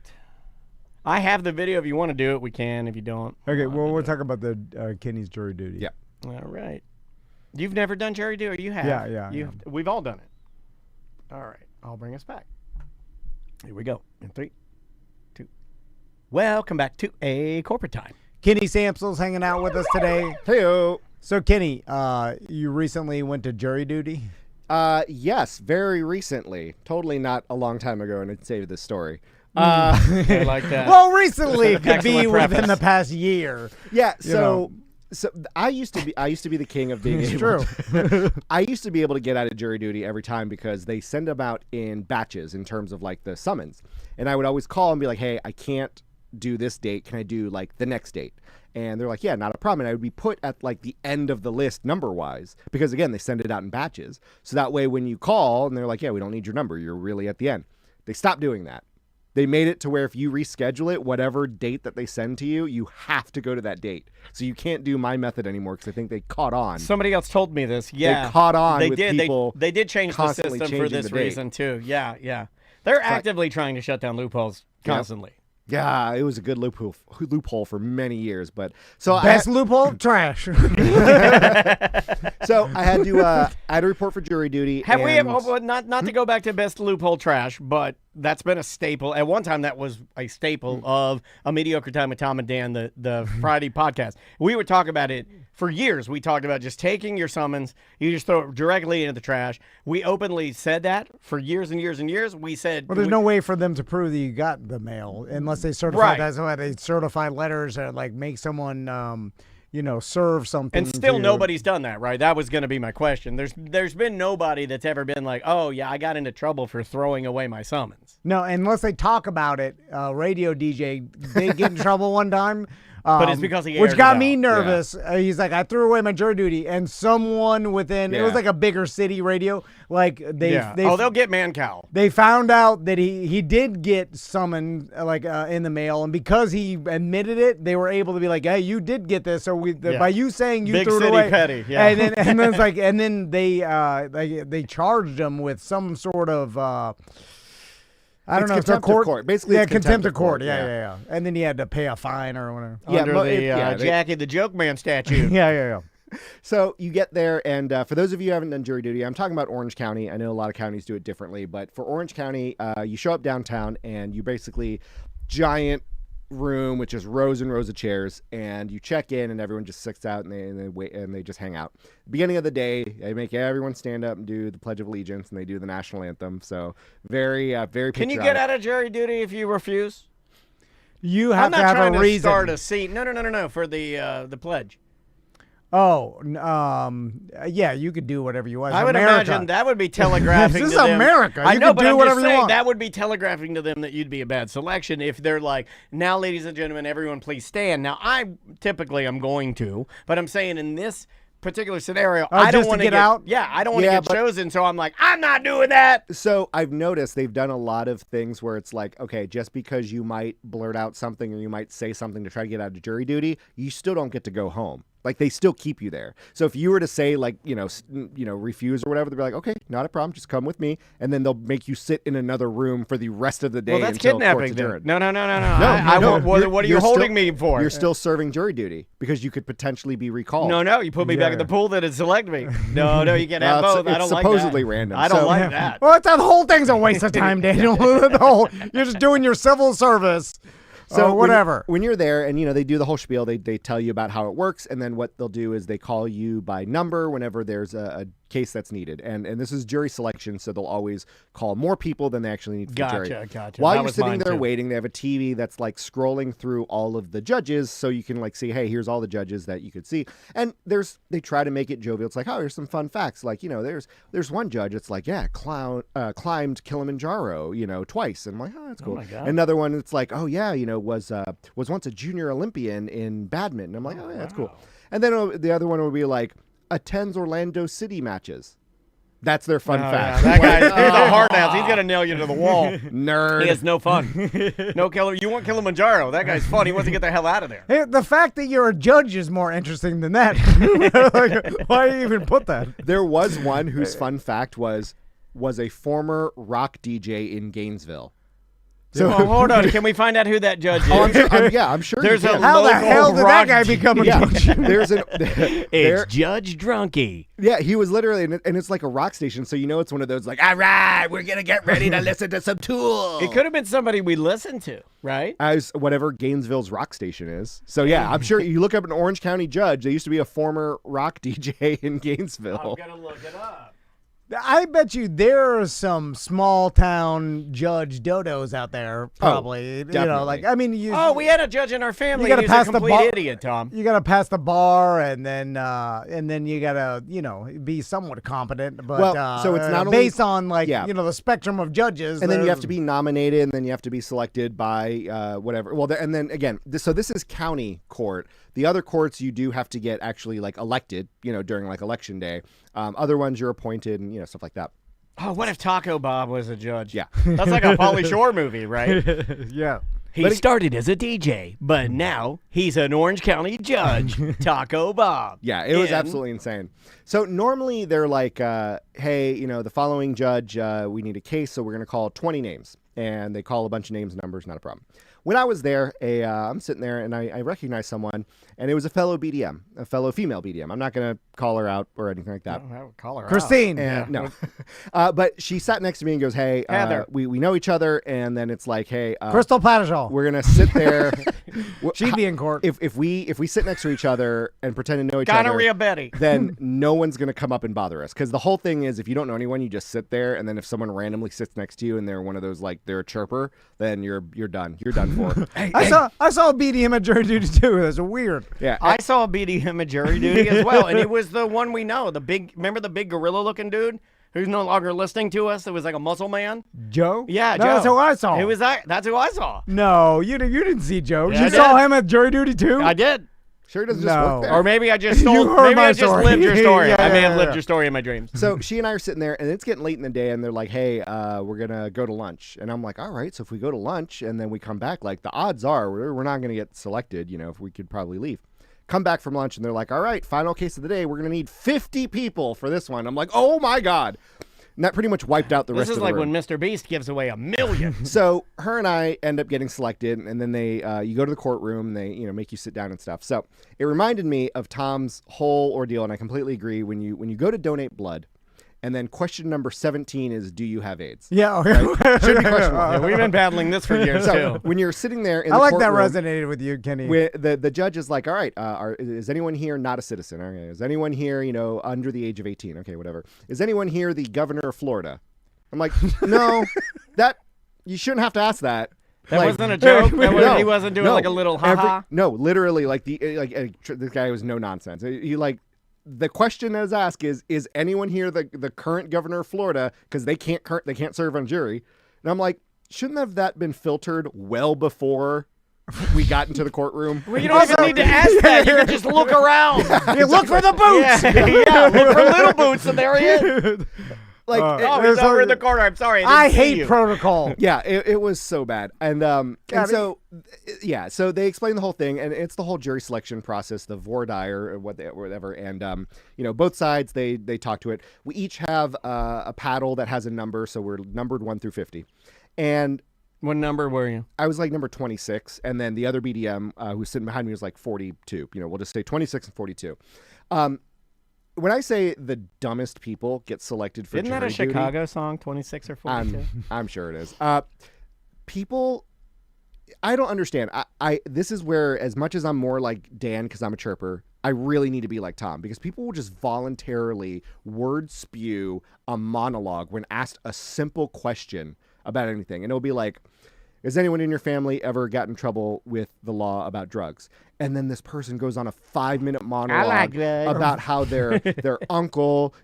I have the video. If you want to do it, we can. If you don't. Okay, well, we'll talk about the Kenny's jury duty. Yeah. All right. You've never done jury duty, or you have? Yeah, We've all done it. All right. I'll bring us back. Here we go. In 3, 2. Welcome back to A Corporate Time. Kenny Sampson's hanging out with us today. Heyo. So, Kenny, you recently went to jury duty. Yes, very recently. Totally not a long time ago, and I'd save this story. I like that. Well, recently it could be Excellent within preface. the past year. Yeah, You know. so I used to be the king of being It's able true. I used to be able to get out of jury duty every time because they send them out in batches in terms of like the summons. And I would always call and be like, "Hey, I can't do this date. Can I do like the next date?" And they're like, "Yeah, not a problem." And I would be put at like the end of the list number-wise because again, they send it out in batches. So that way when you call and they're like, "Yeah, we don't need your number. You're really at the end." They stopped doing that. They made it to where if you reschedule it, whatever date that they send to you, you have to go to that date. So you can't do my method anymore because I think they caught on. Somebody else told me this. Yeah, They caught on They with did. people They did change the constantly system for changing this the date. reason too. Yeah, yeah. They're actively trying to shut down loopholes constantly. Yeah, it was a good loophole for many years. But so Best loophole? Trash. so I had to report for jury duty. Have we? and- Not to go back to best loophole trash, but that's been a staple. At one time, that was a staple of A Mediocre Time with Tom and Dan, the Friday podcast. We would talk about it for years. We talked about just taking your summons, you just throw it directly into the trash. We openly said that for years and years and years. We said, Well, there's no way for them to prove that you got the mail unless they certify Right. that's why they certify letters or like make someone, serve something. And still, to you. nobody's done that, right? That was going to be my question. There's been nobody that's ever been like, oh yeah, I got into trouble for throwing away my summons. No, unless they talk about it. Radio DJ did get in trouble one time. But it's because he which aired got it me out. nervous. He's like, I threw away my jury duty, and someone within it was Yeah. like a bigger city radio. Like They'll get Mancow. They found out that he did get summoned in the mail, and because he admitted it, they were able to be like, "Hey, you did get this." So by you saying you Big threw it city away, petty, yeah. and then it's like, and then they charged him with some sort of. I don't It's know. If they're contempt of court. Basically, yeah, it's contempt of court. yeah. Yeah. And then he had to pay a fine or whatever. Yeah, Under but the they- Jackie the Joke Man statue. Yeah. So you get there, and for those of you who haven't done jury duty, I'm talking about Orange County. I know a lot of counties do it differently, but for Orange County, you show up downtown, and you basically giant room with just rows and rows of chairs, and you check in, and everyone just sits out and they wait and they just hang out. Beginning of the day, they make everyone stand up and do the Pledge of Allegiance, and they do the national anthem. So very very. Can you patriotic. get out of jury duty if you refuse? You I'm have not to have trying a to reason. start a scene. No. For the pledge. Oh, yeah, you could do whatever you want. It's I would America. imagine that would be telegraphing This to is them. America. I You know, can but do I'm whatever just you saying want. that would be telegraphing to them that you'd be a bad selection if they're like, now, ladies and gentlemen, everyone please stand. Now, I typically am going to, but I'm saying in this particular scenario, I don't just to want to get out? Yeah, I don't want to Yeah, get but- chosen, so I'm like, I'm not doing that. So I've noticed they've done a lot of things where it's like, okay, just because you might blurt out something or you might say something to try to get out of jury duty, you still don't get to go home. Like they still keep you there. So if you were to say like, refuse or whatever, they'll be like, okay, not a problem, just come with me, and then they'll make you sit in another room for the rest of the day Well, that's until court's kidnapping. Then. adjourned. No. No, What are you you're holding still- me for? You're still serving jury duty because you could potentially be recalled. No, you put me back in the pool that had selected me. No, you can't have Well, both. I it's don't like supposedly that. random, I don't so- like that. Well, that whole thing's a waste of time, Daniel. You're just doing your civil service. So or whatever. When you're there and, they do the whole spiel, they tell you about how it works. And then what they'll do is they call you by number whenever there's a case that's needed. And this is jury selection, so they'll always call more people than they actually need for jury. Gotcha. While That you're was sitting mine, there too. waiting, they have a TV that's like scrolling through all of the judges so you can like see, hey, here's all the judges that you could see. And they try to make it jovial. It's like, oh, here's some fun facts. Like, there's one judge, it's like, yeah, climbed Kilimanjaro, twice. And I'm like, oh, that's cool. my God. Another one, it's like, oh yeah, was once a junior Olympian in badminton. I'm like, oh yeah, that's cool. And then the other one would be like, attends Orlando City matches. That's their fun fact. Yeah. That guy's he's a hard ass. He's gonna nail you to the wall. Nerd. He has no fun. No killer. You want Kilimanjaro? That guy's fun. He wants to get the hell out of there. Hey, the fact that you're a judge is more interesting than that. Like, why even put that? There was one whose fun fact was a former rock DJ in Gainesville. So hold on. Can we find out who that judge is? Oh, I'm sure. There's you a can. How the local hell did that rock guy become a Yeah, judge? It's Judge Drunky. Yeah, he was literally, and it's like a rock station, so it's one of those like, all right, we're gonna get ready to listen to some Tool. It could have been somebody we listened to, right? As whatever Gainesville's rock station is. So yeah, I'm sure you look up an Orange County judge. There used to be a former rock DJ in Gainesville. I'm gonna look it up. I bet you there are some small town judge dodos out there, probably. You know, definitely. like I mean, you. Oh, we had a judge in our family. You gotta He's pass a the complete bar- idiot, Tom. You got to pass the bar, and then you got to be somewhat competent. But Well, so it's not only- based on like Yeah. the spectrum of judges, And then you there's- have to be nominated, and then you have to be selected by whatever. Well, and then again, so this is county court. The other courts you do have to get actually like elected, during like election day. Other ones you're appointed, and stuff like that. Oh, what if Taco Bob was a judge? Yeah. That's like a Pauly Shore movie, right? yeah. He started as a DJ, but now he's an Orange County judge. Taco Bob. Yeah, it was And- absolutely insane. So normally they're like, hey, the following judge, we need a case, so we're going to call 20 names. And they call a bunch of names and numbers, not a problem. When I was there, I'm sitting there and I recognized someone, and it was a fellow BDM, a fellow female BDM. I'm not going to call her out or anything like that. I would call her Christine. And, no. But she sat next to me and goes, hey, Heather. we know each other. And then it's like, hey, Crystal Patterson. we're going to sit there. She'd be in court. If we sit next to each other and pretend to know each Gonorrhea other, Betty. then no one's going to come up and bother us. Because the whole thing is, if you don't know anyone, you just sit there. And then if someone randomly sits next to you and they're one of those, like, they're a chirper, then you're done. You're done for. I saw a BDM at jury duty too. That's weird. Yeah. I saw a BDM at jury duty as well, and it was the one we know. Remember the big gorilla-looking dude who's no longer listening to us? It was like a muscle man. Joe? Yeah, No, Joe. that's who I saw. It was that's who I saw. No, you didn't see Joe. Yeah, you I saw did. him at jury duty too. I did. Sure doesn't just No. work there. Or maybe I just You stole. heard Maybe my I just story. lived your story. Yeah, I may have yeah, lived yeah. your story in my dreams. So she and I are sitting there, and it's getting late in the day, and they're like, hey, we're going to go to lunch. And I'm like, all right, so if we go to lunch and then we come back, like, the odds are we're not going to get selected, if we could probably leave. Come back from lunch, and they're like, all right, final case of the day, we're going to need 50 people for this one. I'm like, oh, my God. And that pretty much wiped out the This rest is of the like room. when Mr. Beast gives away $1 million. So her and I end up getting selected, and then they you go to the courtroom, and they make you sit down and stuff. So it reminded me of Tom's whole ordeal, and I completely agree. When you go to donate blood, and then question number 17 is, do you have AIDS? Yeah. Okay. Should be question one. Yeah, we've been battling this for years So too. when you're sitting there in I the like that courtroom, resonated with you, Kenny. the judge is like, all right, is anyone here not a citizen? Okay. Is anyone here under the age of 18? Okay, whatever. Is anyone here the governor of Florida? I'm like, no, that you shouldn't have to ask that. That Like, wasn't a joke. no, He wasn't doing no. like a little ha-ha. No, literally, like this guy was no nonsense. He like the question that is asked is anyone here the current governor of Florida, because they can't serve on jury. And I'm like, shouldn't have that been filtered well before we got into the courtroom? Well, you don't even need to ask that. You can just look around. You look for the boots. Yeah, look for little boots, and there he is. Like, Oh, There's he's over a- in the corner. I'm sorry. I didn't see hate you. protocol. yeah, it was so bad. And God, so yeah, so they explain the whole thing, and it's the whole jury selection process, the voir dire or whatever. And both sides they talk to it. We each have a paddle that has a number, so we're numbered 1 through 50. And What number were you? I was like number 26, and then the other BDM who's sitting behind me was like 42. We'll just say 26 and 42. When I say the dumbest people get selected for Isn't that a jury duty, Chicago song, 26 or 42? I'm sure it is. People, I don't understand. I this is where, as much as I'm more like Dan because I'm a chirper, I really need to be like Tom, because people will just voluntarily word spew a monologue when asked a simple question about anything, and it'll be like, has anyone in your family ever got in trouble with the law about drugs? And then this person goes on a 5-minute monologue about how their uncle,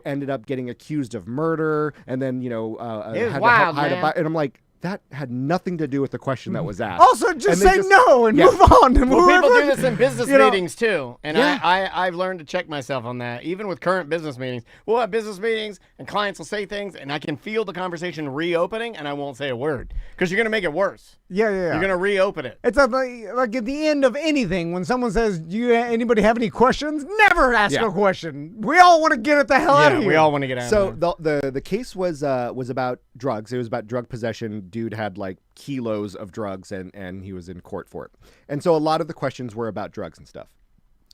ended up getting accused of murder, and then had to wild, hide man. and I'm like, that had nothing to do with the question that was asked. Also, just And they say no and yeah. move on. And Well, move people on. do this in business You know- meetings too, and Yeah. I've learned to check myself on that. Even with current business meetings, we'll have business meetings, and clients will say things, and I can feel the conversation reopening, and I won't say a word because you're gonna make it worse. Yeah. You're gonna reopen it. It's like at the end of anything when someone says, "Do anybody have any questions?" Never ask Yeah. a question. We all want to get it the hell out of Yeah, here. we all want to get out. So of there. the case was about drugs. It was about drug possession. Dude had like kilos of drugs, and he was in court for it. And so a lot of the questions were about drugs and stuff.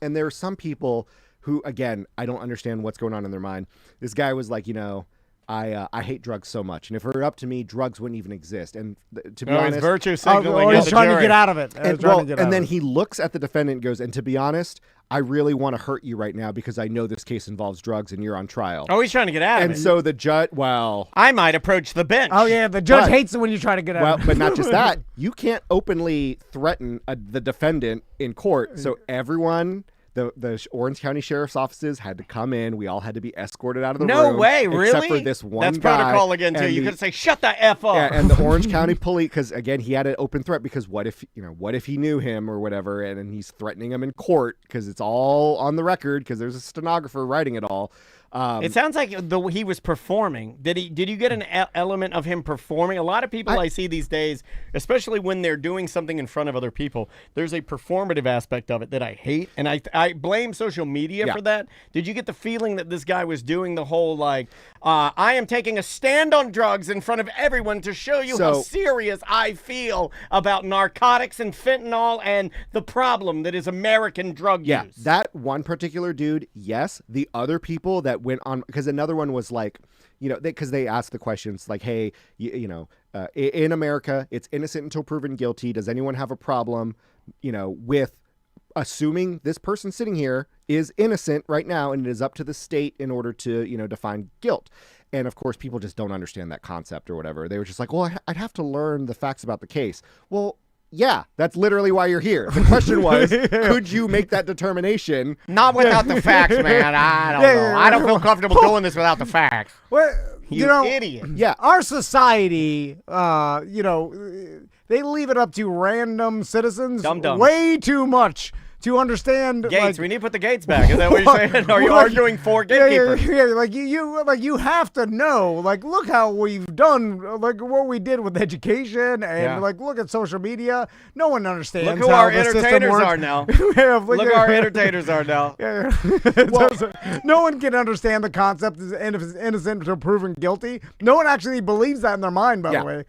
And there are some people who, again, I don't understand what's going on in their mind. This guy was like, I hate drugs so much, and if it were up to me, drugs wouldn't even exist. And to be He's honest, virtue signaling. he's at the trying to jury. get out of it. and then he looks at the defendant and goes, and to be honest, I really want to hurt you right now because I know this case involves drugs and you're on trial. Oh, he's trying to get out of And it. so the judge, well, I might approach the bench. Oh yeah, the judge But- hates it when you try to get out. well, of it. but not just that. You can't openly threaten the defendant in court. So everyone, the Orange County Sheriff's offices had to come in. We all had to be escorted out of the room. No way, really? Except for this one That's guy. protocol again, too. and You the- could say, shut the F up. Yeah, and the Orange County police, because again, he had an open threat. Because what if he knew him or whatever, and he's threatening him in court because it's all on the record because there's a stenographer writing it all. It sounds like he was performing. Did you get an element of him performing? A lot of people I see these days, especially when they're doing something in front of other people, there's a performative aspect of it that I hate, and I blame social media for that. Did you get the feeling that this guy was doing the whole like, I am taking a stand on drugs in front of everyone to show you how serious I feel about narcotics and fentanyl and the problem that is American drug use? That one particular dude, yes. The other people that went on, because another one was like, because they asked the questions like, hey, in America, it's innocent until proven guilty. Does anyone have a problem, with assuming this person sitting here is innocent right now, and it is up to the state in order to, define guilt. And of course, people just don't understand that concept or whatever. They were just like, well, I'd have to learn the facts about the case. Well, yeah, that's literally why you're here. The question was, could you make that determination? Not without the facts, man. I don't know. I don't feel comfortable doing this without the facts. Well, You idiot. Yeah. Our society, they leave it up to random citizens Dum-dum. way too much to understand. Gates, we need to put the gates back. Is that what you're saying? Are you arguing for gatekeepers? Yeah, like you have to know. Like, look how we've done. Like what we did with education, and like look at social media. No one understands. Look who how our the system entertainers works. are now. Look Look who our entertainers are now. No one can understand the concept of innocent until proven guilty. No one actually believes that in their mind, by the way.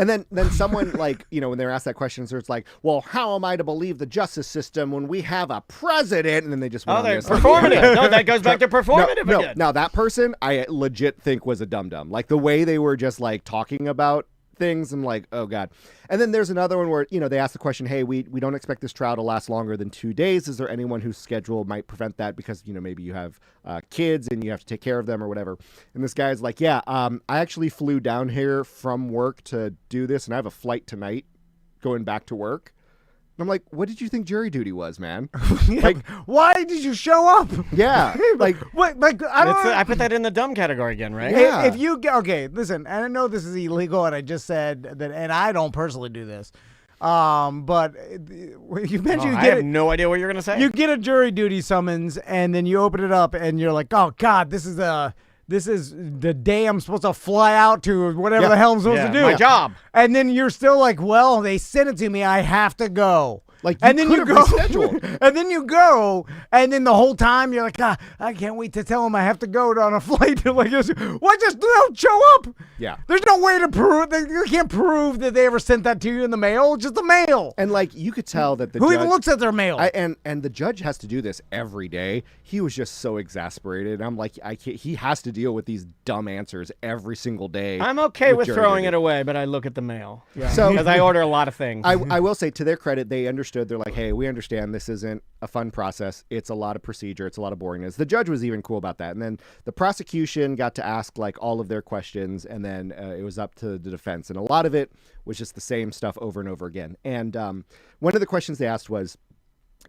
And then someone like, when they're asked that question, so it's like, well, how am I to believe the justice system when we have a president? And then they just went on they're this. performative. No, that goes back to performative no, again. Now that person, I legit think was a dum-dum. Like the way they were just like talking about things, I'm like, oh God. And then there's another one where, they ask the question, hey, we don't expect this trial to last longer than 2 days. Is there anyone whose schedule might prevent that because, maybe you have kids and you have to take care of them or whatever. And this guy's like, yeah, I actually flew down here from work to do this, and I have a flight tonight going back to work. And I'm like, what did you think jury duty was, man? Like, why did you show up? yeah, like What? Like I put that in the dumb category again, right? Yeah. If you listen, and I know this is illegal, and I just said that, and I don't personally do this. But you mentioned I have no idea what you're gonna say. you get a jury duty summons, and then you open it up, and you're like, oh God, this is the day I'm supposed to fly out to whatever the hell I'm supposed to do. my job. And then you're still like, well, they sent it to me. I have to go. Like, and you then you could go, have rescheduled. and then you go, and then the whole time you're like, I can't wait to tell him I have to go on a flight. Like, why just don't show up? Yeah. There's no way to prove that you can't prove that they ever sent that to you in the mail. Just the mail. And like you could tell that the Who judge, even looks at their mail? and the judge has to do this every day. He was just so exasperated. I'm like, I can't. He has to deal with these dumb answers every single day. I'm okay with jury throwing duty. it away, but I look at the mail. So Because I order a lot of things. I will say, to their credit, they understood. They're like, hey, we understand this isn't a fun process. It's a lot of procedure. It's a lot of boringness. The judge was even cool about that. And then the prosecution got to ask like all of their questions, and then it was up to the defense. And a lot of it was just the same stuff over and over again. And one of the questions they asked was,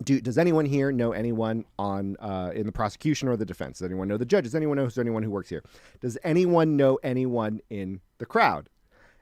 does anyone here know anyone on in the prosecution or the defense? Does anyone know the judge? Does anyone know anyone who works here? Does anyone know anyone in the crowd?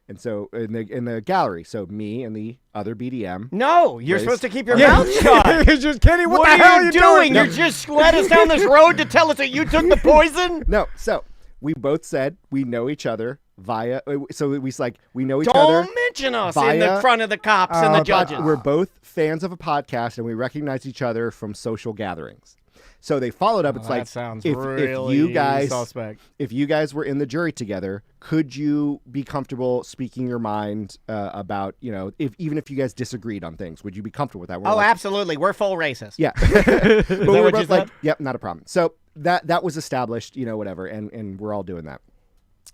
And so in the gallery, so me and the other BDM. No, you're Race. supposed to keep your mouth shut. It's just Kenny. What What the hell are you doing? You just led us down this road to tell us that you took the poison? No, so we both said we know each other via. So we know each other. Don't mention us in via- the front of the cops and the judges. We're both fans of a podcast, and we recognize each other from social gatherings. So they followed up. It's that like, sounds if really you guys, suspect. if you guys were in the jury together, could you be comfortable speaking your mind about, even if you guys disagreed on things, would you be comfortable with that? We're Oh, like, absolutely. We're full racist. yeah. But we were what you both like, said? yep, not a problem. So that was established, whatever, and we're all doing that.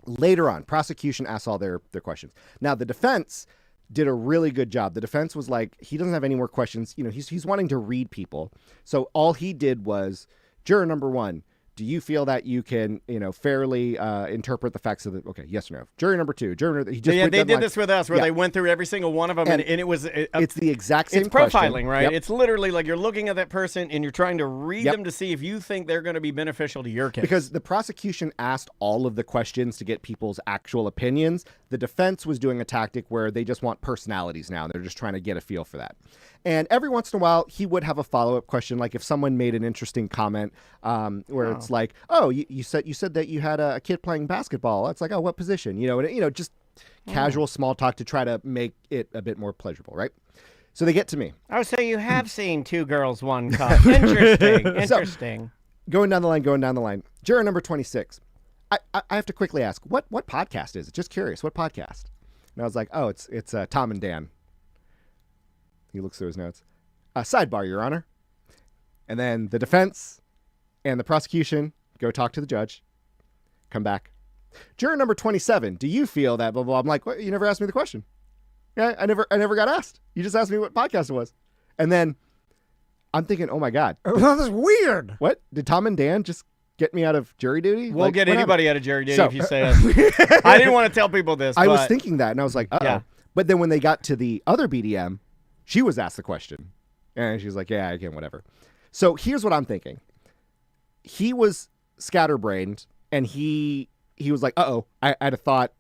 Later on, prosecution asked all their questions. Now, the defense did a really good job. The defense was like, he doesn't have any more questions. You know, he's wanting to read people. So all he did was, juror number 1, do you feel that you can, fairly interpret the facts of the, okay, yes or no. Jury number 2, he just they did this with us where they went through every single one of them, and it was it's the exact same It's profiling, question. right? Yep. It's literally like you're looking at that person and you're trying to read them to see if you think they're going to be beneficial to your case. Because the prosecution asked all of the questions to get people's actual opinions. The defense was doing a tactic where they just want personalities now. They're just trying to get a feel for that. And every once in a while, he would have a follow-up question, like if someone made an interesting comment where it's like, "Oh, you said that you had a kid playing basketball." It's like, "Oh, what position?" Just casual small talk to try to make it a bit more pleasurable, right? So they get to me. Oh, so you have seen 2 girls, 1 cup. Interesting. Going down the line. Juror number 26. I have to quickly ask, what podcast is it? Just curious, what podcast? And I was like, "Oh, it's Tom and Dan." He looks through his notes. Sidebar, Your Honor. And then the defense and the prosecution go talk to the judge. Come back. Juror number 27. Do you feel that blah, blah, blah? I'm like, what? You never asked me the question. Yeah, I never got asked. You just asked me what podcast it was. And then I'm thinking, oh my God. That's weird. What? Did Tom and Dan just get me out of jury duty? We'll get anybody out of jury duty if you say us. I didn't want to tell people this. I was thinking that, and I was like, uh-oh. Yeah. But then when they got to the other BDM, she was asked the question. And she's like, yeah, again, whatever. So here's what I'm thinking. He was scatterbrained, and he was like, uh-oh, I had a thought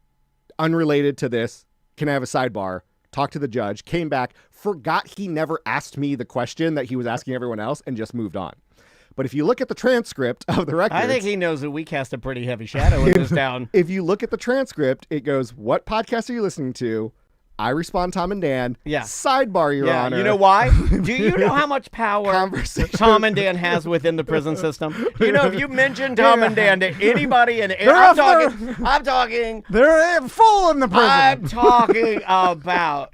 unrelated to this. Can I have a sidebar? Talked to the judge, came back, forgot he never asked me the question that he was asking everyone else, and just moved on. But if you look at the transcript of the record, I think he knows that we cast a pretty heavy shadow in this town. If you look at the transcript, it goes, what podcast are you listening to? I respond, Tom and Dan. Yeah. Sidebar, Your Honor. You know why? Do you know how much power Tom and Dan has within the prison system? If you mention Tom and Dan to anybody, and I'm talking. They're full in the prison. I'm talking about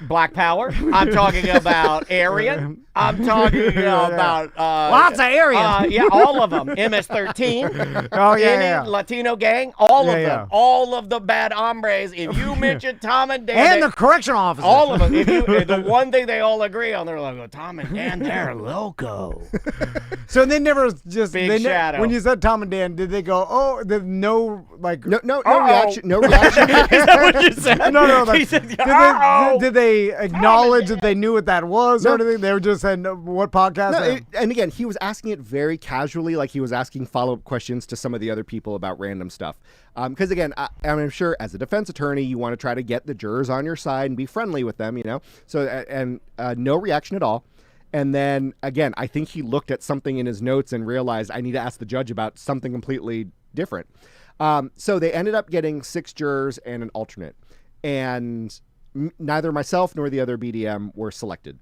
Black Power. I'm talking about Aryan. I'm talking about lots of Aryan. Yeah, all of them. MS-13. Oh yeah. Latino gang. All of them. Yeah. All of the bad hombres. If you mention Tom and Dan, and the correctional officers. all of them. The one thing they all agree on, they're like, oh, Tom and Dan, they're loco. So they never just Big shadow. When you said Tom and Dan, did they go, oh, no reaction? No reaction. Is that what you said? No. He said, Did they acknowledge that they knew what that was or anything? They were just saying, what podcast? And again, he was asking it very casually, like he was asking follow-up questions to some of the other people about random stuff. Because again, I'm sure as a defense attorney, you want to try to get the jurors on your side and be friendly with them, So, and no reaction at all. And then again, I think he looked at something in his notes and realized I need to ask the judge about something completely different. So they ended up getting 6 jurors and an alternate, and neither myself nor the other BDM were selected.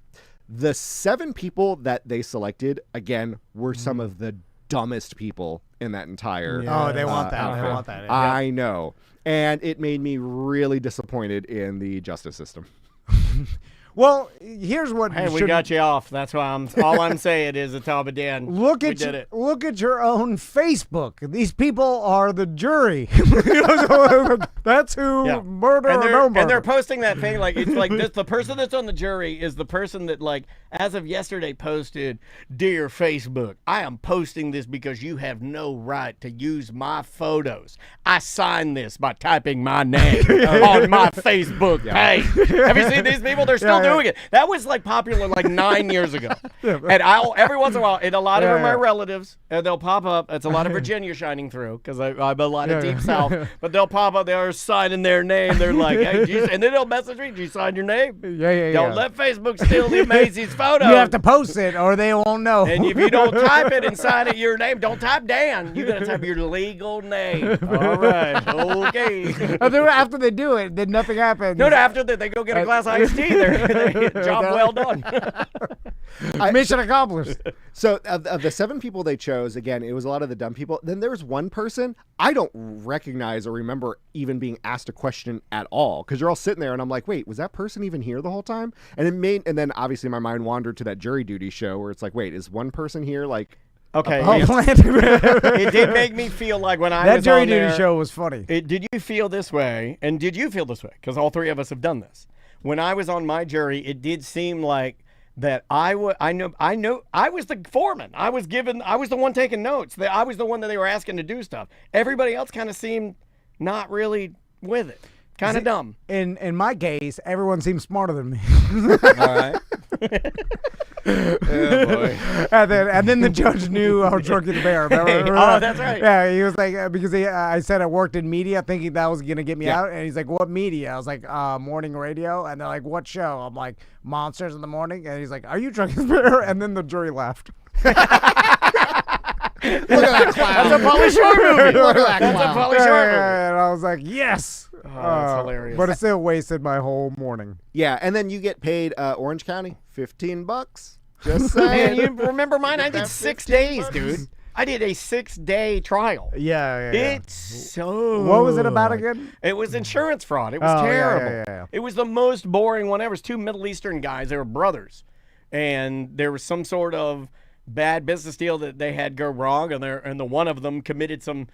The 7 people that they selected, again, were some of the dumbest people in that entire Oh, they want that. outfit. They want that. I know. And it made me really disappointed in the justice system. Well, here's what. Hey, we got you off. That's why all I'm saying is it's Tom and Dan. Look at your own Facebook. These people are the jury. That's who murder or no murder. And they're posting that thing like it's like this. The person that's on the jury is the person that, like, as of yesterday posted, "Dear Facebook, I am posting this because you have no right to use my photos. I signed this by typing my name on my Facebook page." Have you seen these people? They're still doing it. That was like popular like 9 years ago. And every once in a while, and a lot of them are relatives, and they'll pop up. It's a lot of Virginia shining through because I'm a lot of deep south. But they'll pop up. They're signing their name. They're like, "Hey, geez," and then they'll message me, "Did you sign your name?" Don't let Facebook steal the Macy's photo. You have to post it, or they won't know. And if you don't type it and sign it your name, don't type Dan. You gotta type your legal name. All right, okay. After they do it, then nothing happens. No, after that, they go get a glass of iced tea. Job well done. Mission accomplished. So of the 7 people they chose, again, it was a lot of the dumb people. Then there was one person I don't recognize or remember even being asked a question at all, because you're all sitting there and I'm like, wait, was that person even here the whole time? And then obviously my mind wandered to that jury duty show where it's like, wait, is one person here like Okay. Oh, It did make me feel like when I that was jury on duty there, show was funny. Did you feel this way? And did you feel this way? Because all three of us have done this. When I was on my jury, it did seem like that I was the foreman. I was the one taking notes. I was the one that they were asking to do stuff. Everybody else kind of seemed not really with it. Kind of dumb. In my case, everyone seems smarter than me. All right. Oh boy. And then the judge knew how drunk the bear. Remember Oh, that? that's right. Yeah, he was like, because I said I worked in media, thinking that was gonna get me out, and he's like, "What media?" I was like, "Morning radio," and they're like, "What show?" I'm like, "Monsters in the Morning," and he's like, "Are you drunk as bear?" And then the jury laughed. Look at that clown. That's a Pauly Shore movie. Look at that That's a clown. Pauly Shore movie. And I was like, "Yes." that's hilarious. But it still wasted my whole morning. Yeah, and then you get paid Orange County $15. Just Man, saying. you remember mine? I did that 6 $15 days, dude. I did a 6-day trial. Yeah. It's so. What was it about again? It was insurance fraud. It was Oh, yeah, terrible. yeah. It was the most boring one ever. It was two Middle Eastern guys. They were brothers, and there was some sort of bad business deal that they had go wrong, and the one of them committed some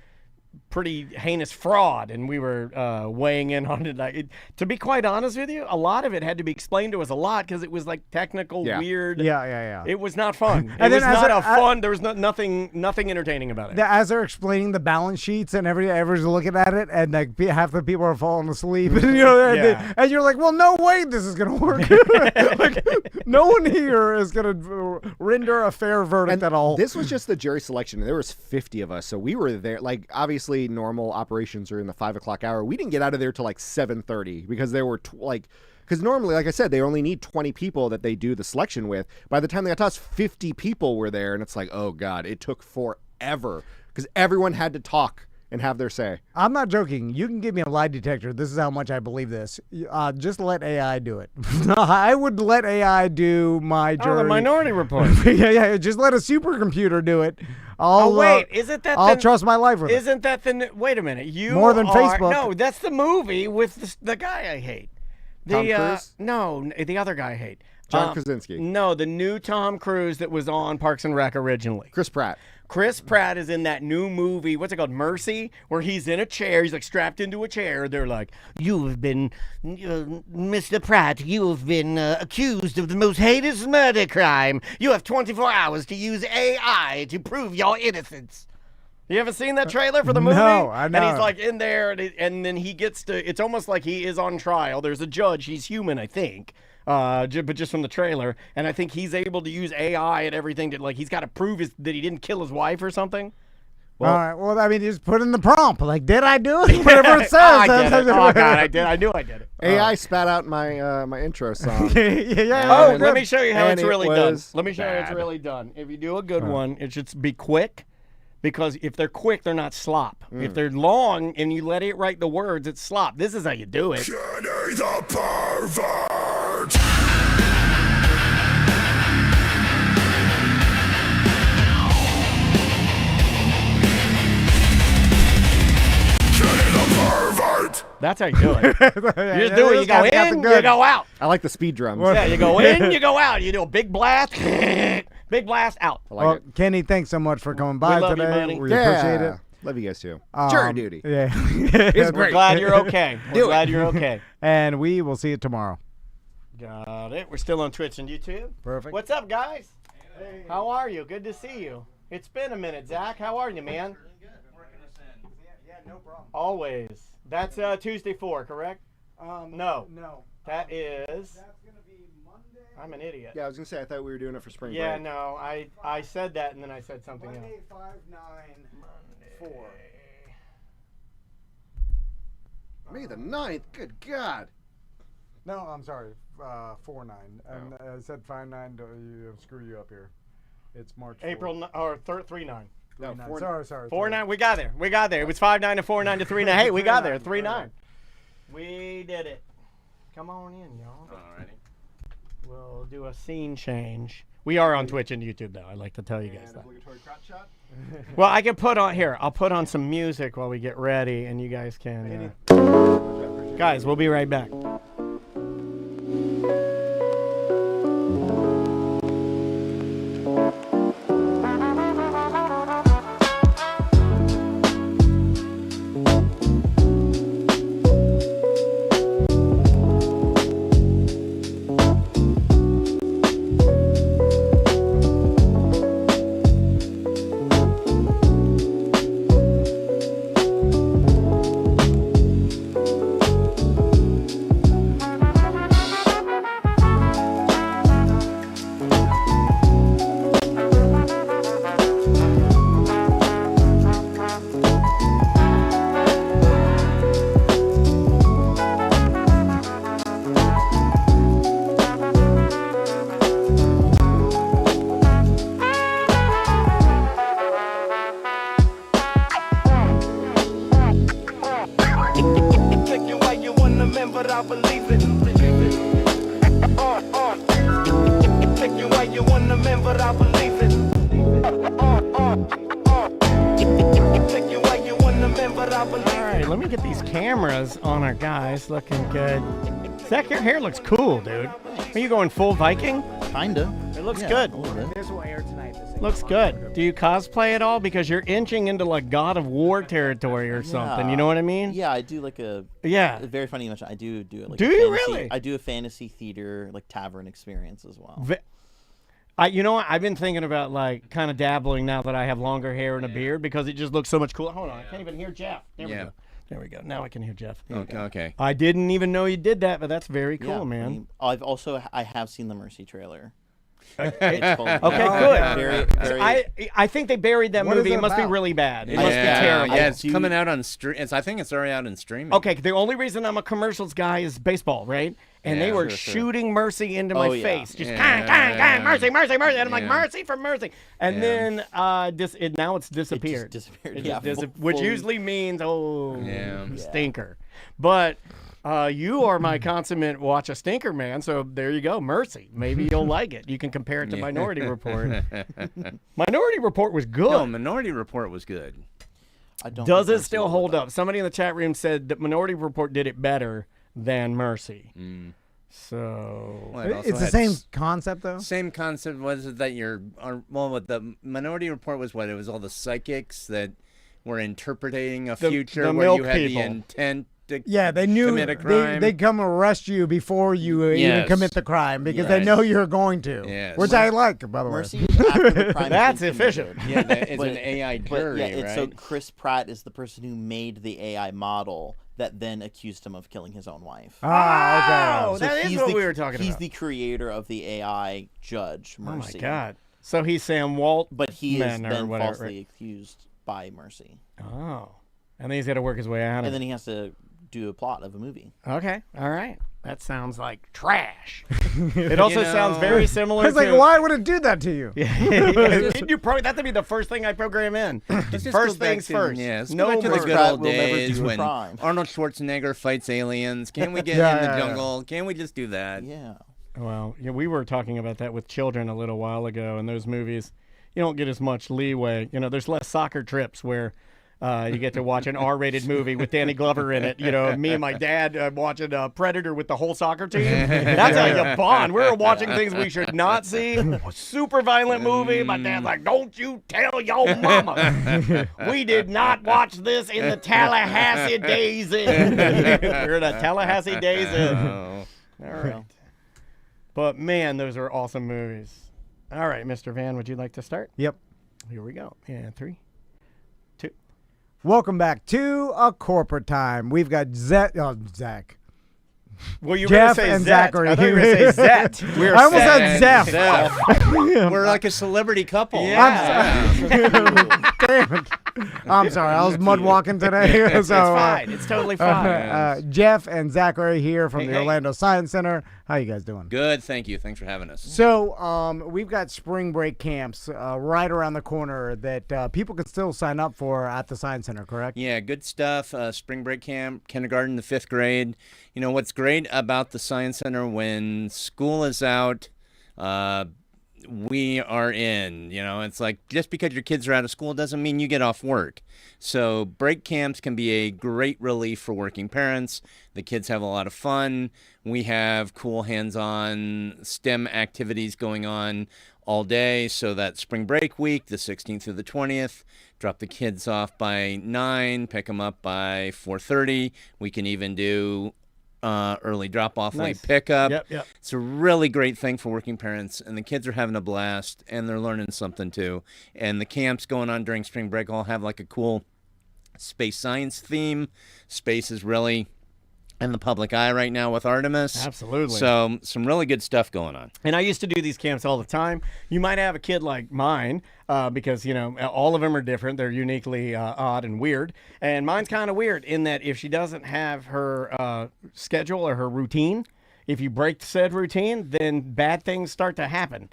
pretty heinous fraud, and we were weighing in on it. To be quite honest with you, a lot of it had to be explained to us a lot because it was like technical, weird. Yeah. It was not fun. And It was then as not a- a fun. There was nothing entertaining about it. As they're explaining the balance sheets and everyone's looking at it, and like half the people are falling asleep, and, Yeah. and you're like, well, no way this is gonna work. Like, no one here is gonna render a fair verdict at all. This was just the jury selection, and there was 50 of us, so we were there. Like, obviously, normal operations are in the 5 o'clock hour. We didn't get out of there till like 7:30 because there were because normally, like I said, they only need 20 people that they do the selection with. By the time they got to us, 50 people were there, and it's like, oh god, it took forever because everyone had to talk and have their say. I'm not joking. You can give me a lie detector. This is how much I believe this. Just let AI do it. I would let AI do my jury. Oh, the Minority Report. yeah. Just let a supercomputer do it. Isn't that I'll the, trust my life with it. Isn't that the? Wait a minute. More than Facebook. No, that's the movie with the guy I hate. Tom Cruise? No, the other guy I hate. John Krasinski. No, the new Tom Cruise that was on Parks and Rec originally. Chris Pratt. Chris Pratt is in that new movie, what's it called, Mercy, where he's in a chair, he's like strapped into a chair. They're like, "You've been, Mr. Pratt, you have been accused of the most heinous murder crime. You have 24 hours to use AI to prove your innocence." You ever seen that trailer for the movie? No, I know. And he's like in there, and then he gets to, it's almost like he is on trial. There's a judge, he's human, I think. But just from the trailer, and I think he's able to use AI and everything to, like, he's got to prove that he didn't kill his wife or something. All right. Well, I mean, just put in the prompt. Like, did I do it? Whatever it says. I did it. Oh God, I did. I knew I did it. AI spat out my my intro song. yeah. Oh, And let me show you how and it's it really done. was Let me show you how it's bad. really done. If you do a good one, it should be quick, because if they're quick, they're not slop. If they're long and you let it write the words, it's slop. This is how you do it. Kenny the pervert. Kenny the pervert. That's how you do it. You just do it. You go in, you go out. I like the speed drums. Yeah, you go in, you go out. You do a big blast, big blast, out. I like Well, it. Kenny, thanks so much for coming by love you, today. buddy. We Yeah. appreciate it. Love you guys too. Jury duty. Yeah. It's We're great. glad you're okay. We're glad you're okay. And we will see you tomorrow. Got it. We're still on Twitch and YouTube. Perfect. What's up, guys? How are you? Good to see you. It's been a minute, Zach. How are you, man? Yeah, no problem. Always. That's Tuesday 4, correct? No. No. That is. That's going to be Monday. I'm an idiot. Yeah, I was gonna say I thought we were doing it for spring Yeah, break. no. I said that and then I said something else. Monday, 5/9/4. May the 9th. Good God. No, I'm sorry. 4/9. And I said 5/9 to screw you up here. It's March 4th. April or 3/9. No, 3/9. Sorry. 4/9. We got there. We got there. It was 5/9 to 4/9 to 3/9. Hey, we got there. 3/9. We did it. Come on in, y'all. Alrighty. We'll do a scene change. We are on Twitch and YouTube, though. I like to tell you guys that. Obligatory crotch shot. Well, I can put on here. I'll put on some music while we get ready, and you guys can. Guys, we'll be right back. want a man, but I believe it. Take you where you want a man, but I believe it. All right, let me get these cameras on our guys. Looking good. Zach, your hair looks cool, dude. Are you going full Viking? Kinda. It looks Yeah, good. a little bit. Here's what I aired tonight. Looks good. Do you cosplay at all? Because you're inching into like God of War territory or something. You know what I mean? Yeah, I do like a. Yeah. Very funny you mention. I do it. Like Do a you fantasy, really? I do a fantasy theater like tavern experience as well. You know what? I've been thinking about like kind of dabbling now that I have longer hair and a beard because it just looks so much cooler. Hold on, I can't even hear Jeff. There we go. There we go. Now I can hear Jeff. Okay. I didn't even know you did that, but that's very cool, Yeah, man. I have seen the Mercy trailer. Okay, It's called- good. Very, very. I think they buried that What is movie. it It must be about? really bad. It Yeah, must be terrible. Yeah, it's do- coming out on stream. I think it's already out in streaming. Okay, the only reason I'm a commercials guy is baseball, right? And they Yeah. were Sure. shooting Mercy into my Oh, yeah. face. Just Yeah. Mercy, Mercy, Mercy. And I'm like, Yeah. Mercy for Mercy. And Yeah. then now it's It disappeared. just disappeared. It Yeah, just fully- which usually means, Yeah. stinker. But you are my consummate watch a stinker man, so there you go, Mercy. Maybe you'll like it. You can compare it to Minority Report. Minority Report was good. No, Minority Report was good. I don't Does think it Mercy still was hold that. up? Somebody in the chat room said that Minority Report did it better than Mercy. So Well, it also It's the had same concept, though. Same concept. Was it that what the Minority Report was? What it was all the psychics that were interpreting a The- future the where milk you had people. the intent to Yeah, they knew commit a crime. they come arrest you before you even Yes. commit the crime because they Yes. know you're going to. Yes. Which I like, by the way. Mercy is after the crime. That's has been efficient. committed. Yeah, that is But- an AI But jury, yeah, it's so right? Chris Pratt is the person who made the AI model that then accused him of killing his own wife. Ah, Oh, okay. that is he's what the- we were talking He's about. the creator of the AI judge, Oh my Mercy. God! So he's Sam Walt, But he is Man or then whatever, falsely accused by Mercy. Oh, and then he's got to work his way out of And it. then he has to do a plot of a movie. Okay, all right. That sounds like trash. It also sounds very similar I was like, to. why would it do that to you? That'd be the first thing I program in. Let's just First go back things to- first. Yeah, let's No go back to the murder. good Pratt old will never days do a when crime. Arnold Schwarzenegger fights aliens. Can we get Yeah, in the yeah, yeah. jungle? Can we just do that? Yeah. Well, yeah, we were talking about that with children a little while ago, and those movies, you don't get as much leeway. You know, there's less soccer trips where you get to watch an R-rated movie with Danny Glover in it. You know, me and my dad watching Predator with the whole soccer team. That's how you bond. We were watching things we should not see. A super violent movie. My dad's like, "Don't you tell your mama. We did not watch this in the Tallahassee days." We're in the Tallahassee days. Oh. All right. But man, those are awesome movies. All right, Mr. Van, would you like to start? Yep. Here we go. Yeah, 3, 2. Welcome back to A Corporate Time. We've got Zach. Well, you were Jeff going to say and Zet. Zachary. I thought you were going to say Zet. We're I almost said Zeph. Zeph. We're like a celebrity couple. Yeah. I'm sorry. I was mud walking today. so, It's fine. It's totally fine. Jeff and Zachary here from Hey, the hey. Orlando Science Center. How you guys doing? Good, thank you. Thanks for having us. So we've got spring break camps right around the corner that people can still sign up for at the Science Center, correct? Yeah, good stuff. Spring break camp, kindergarten to 5th grade. You know, what's great about the Science Center when school is out, we are in. You know, it's like just because your kids are out of school doesn't mean you get off work. So break camps can be a great relief for working parents. The kids have a lot of fun. We have cool hands-on STEM activities going on all day. So that spring break week, the 16th through the 20th, drop the kids off by 9, pick them up by 4:30. We can even do early drop-off, Nice. late pickup. Yep. It's a really great thing for working parents, and the kids are having a blast, and they're learning something too. And the camps going on during spring break all have like a cool space science theme. Space is really in the public eye right now with Artemis. Absolutely. So some really good stuff going on. And I used to do these camps all the time. You might have a kid like mine because, you know, all of them are different. They're uniquely odd and weird. And mine's kind of weird in that if she doesn't have her schedule or her routine, if you break said routine, then bad things start to happen.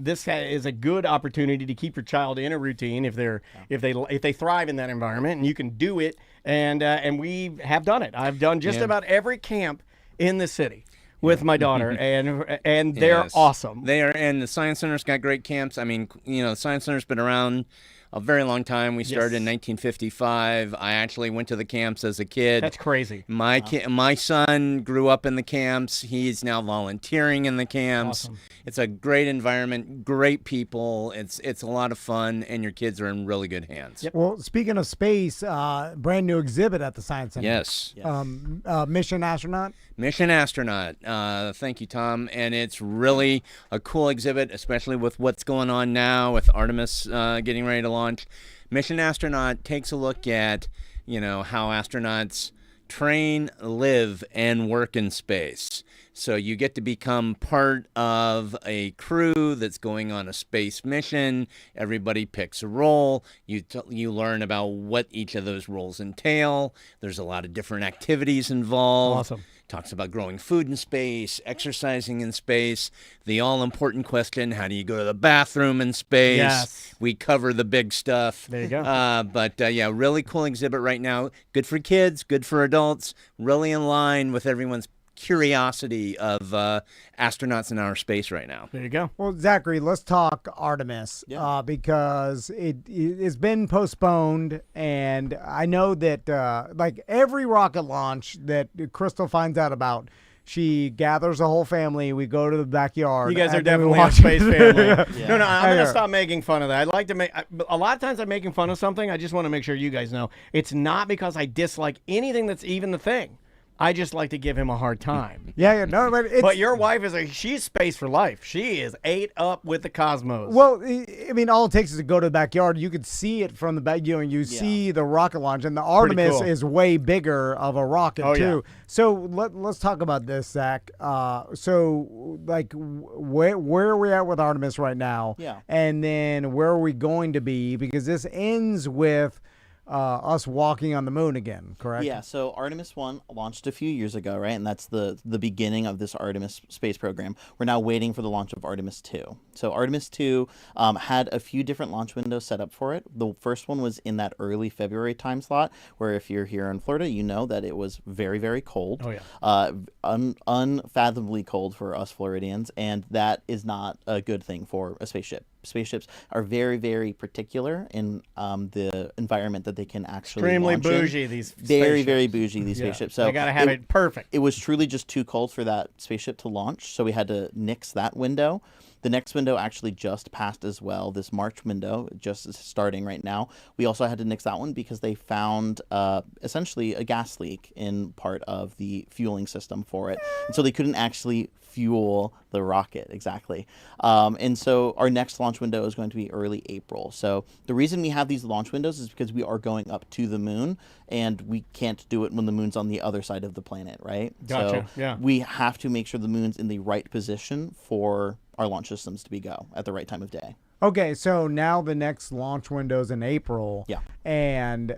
This is a good opportunity to keep your child in a routine if they thrive in that environment, and you can do it. And we have done it. I've done just Yeah. about every camp in the city. with my daughter, and they're Yes. awesome. They are, and the Science Center's got great camps. I mean, the Science Center's been around a very long time. We started in 1955. I actually went to the camps as a kid. That's crazy. My son grew up in the camps. He's now volunteering in the camps. Awesome. It's a great environment, great people. It's a lot of fun, and your kids are in really good hands. Yep. Well, speaking of space, brand new exhibit at the Science Center. Yes. Mission Astronaut. Mission Astronaut. Thank you, Tom. And it's really a cool exhibit, especially with what's going on now with Artemis getting ready to launch. Mission Astronaut takes a look at, how astronauts train, live, and work in space. So you get to become part of a crew that's going on a space mission. Everybody picks a role. You learn about what each of those roles entail. There's a lot of different activities involved. Awesome. Talks about growing food in space, exercising in space, the all-important question, how do you go to the bathroom in space? Yes. We cover the big stuff. There you go. Yeah, really cool exhibit right now. Good for kids, good for adults, really in line with everyone's curiosity of astronauts in outer space right now. There you go. Well, Zachary, let's talk Artemis because it's been postponed, and I know that like every rocket launch that Crystal finds out about, she gathers the whole family. We go to the backyard. You guys are and then we definitely a watch space it. family. No, I'm going Yeah. to stop making fun of that. I'd like to make a lot of times I'm making fun of something. I just want to make sure you guys know it's not because I dislike anything that's even the thing. I just like to give him a hard time. No, but it's, But your wife she's space for life. She is ate up with the cosmos. well, I mean, all it takes is to go to the backyard. You could see it from the back. You see the rocket launch, and the Artemis cool. is way bigger of a rocket Oh, too. yeah. So let's talk about this, Zach. So like, where are we at with Artemis right now? Yeah. And then where are we going to be? Because this ends with us walking on the moon again, correct? Yeah, so Artemis 1 launched a few years ago, right? And that's the beginning of this Artemis space program. We're now waiting for the launch of Artemis 2. So Artemis 2 had a few different launch windows set up for it. The first one was in that early February time slot, where if you're here in Florida, you know that it was very, very cold. Oh, yeah. Unfathomably cold for us Floridians, and that is not a good thing for a spaceship. Spaceships are very, very particular in the environment that they can actually Extremely launch in. bougie, these Very, spaceships. very bougie, these Yeah. spaceships. So They got to have it perfect. it was truly just too cold for that spaceship to launch, so we had to nix that window. The next window actually just passed as well. This March window just is starting right now. We also had to nix that one because they found essentially a gas leak in part of the fueling system for it. And so they couldn't actually fuel the rocket, exactly. And so our next launch window is going to be early April. So the reason we have these launch windows is because we are going up to the moon, and we can't do it when the moon's on the other side of the planet, right? Gotcha, So yeah. we have to make sure the moon's in the right position for our launch systems to be go at the right time of day. Okay, so now the next launch window's in April. Yeah.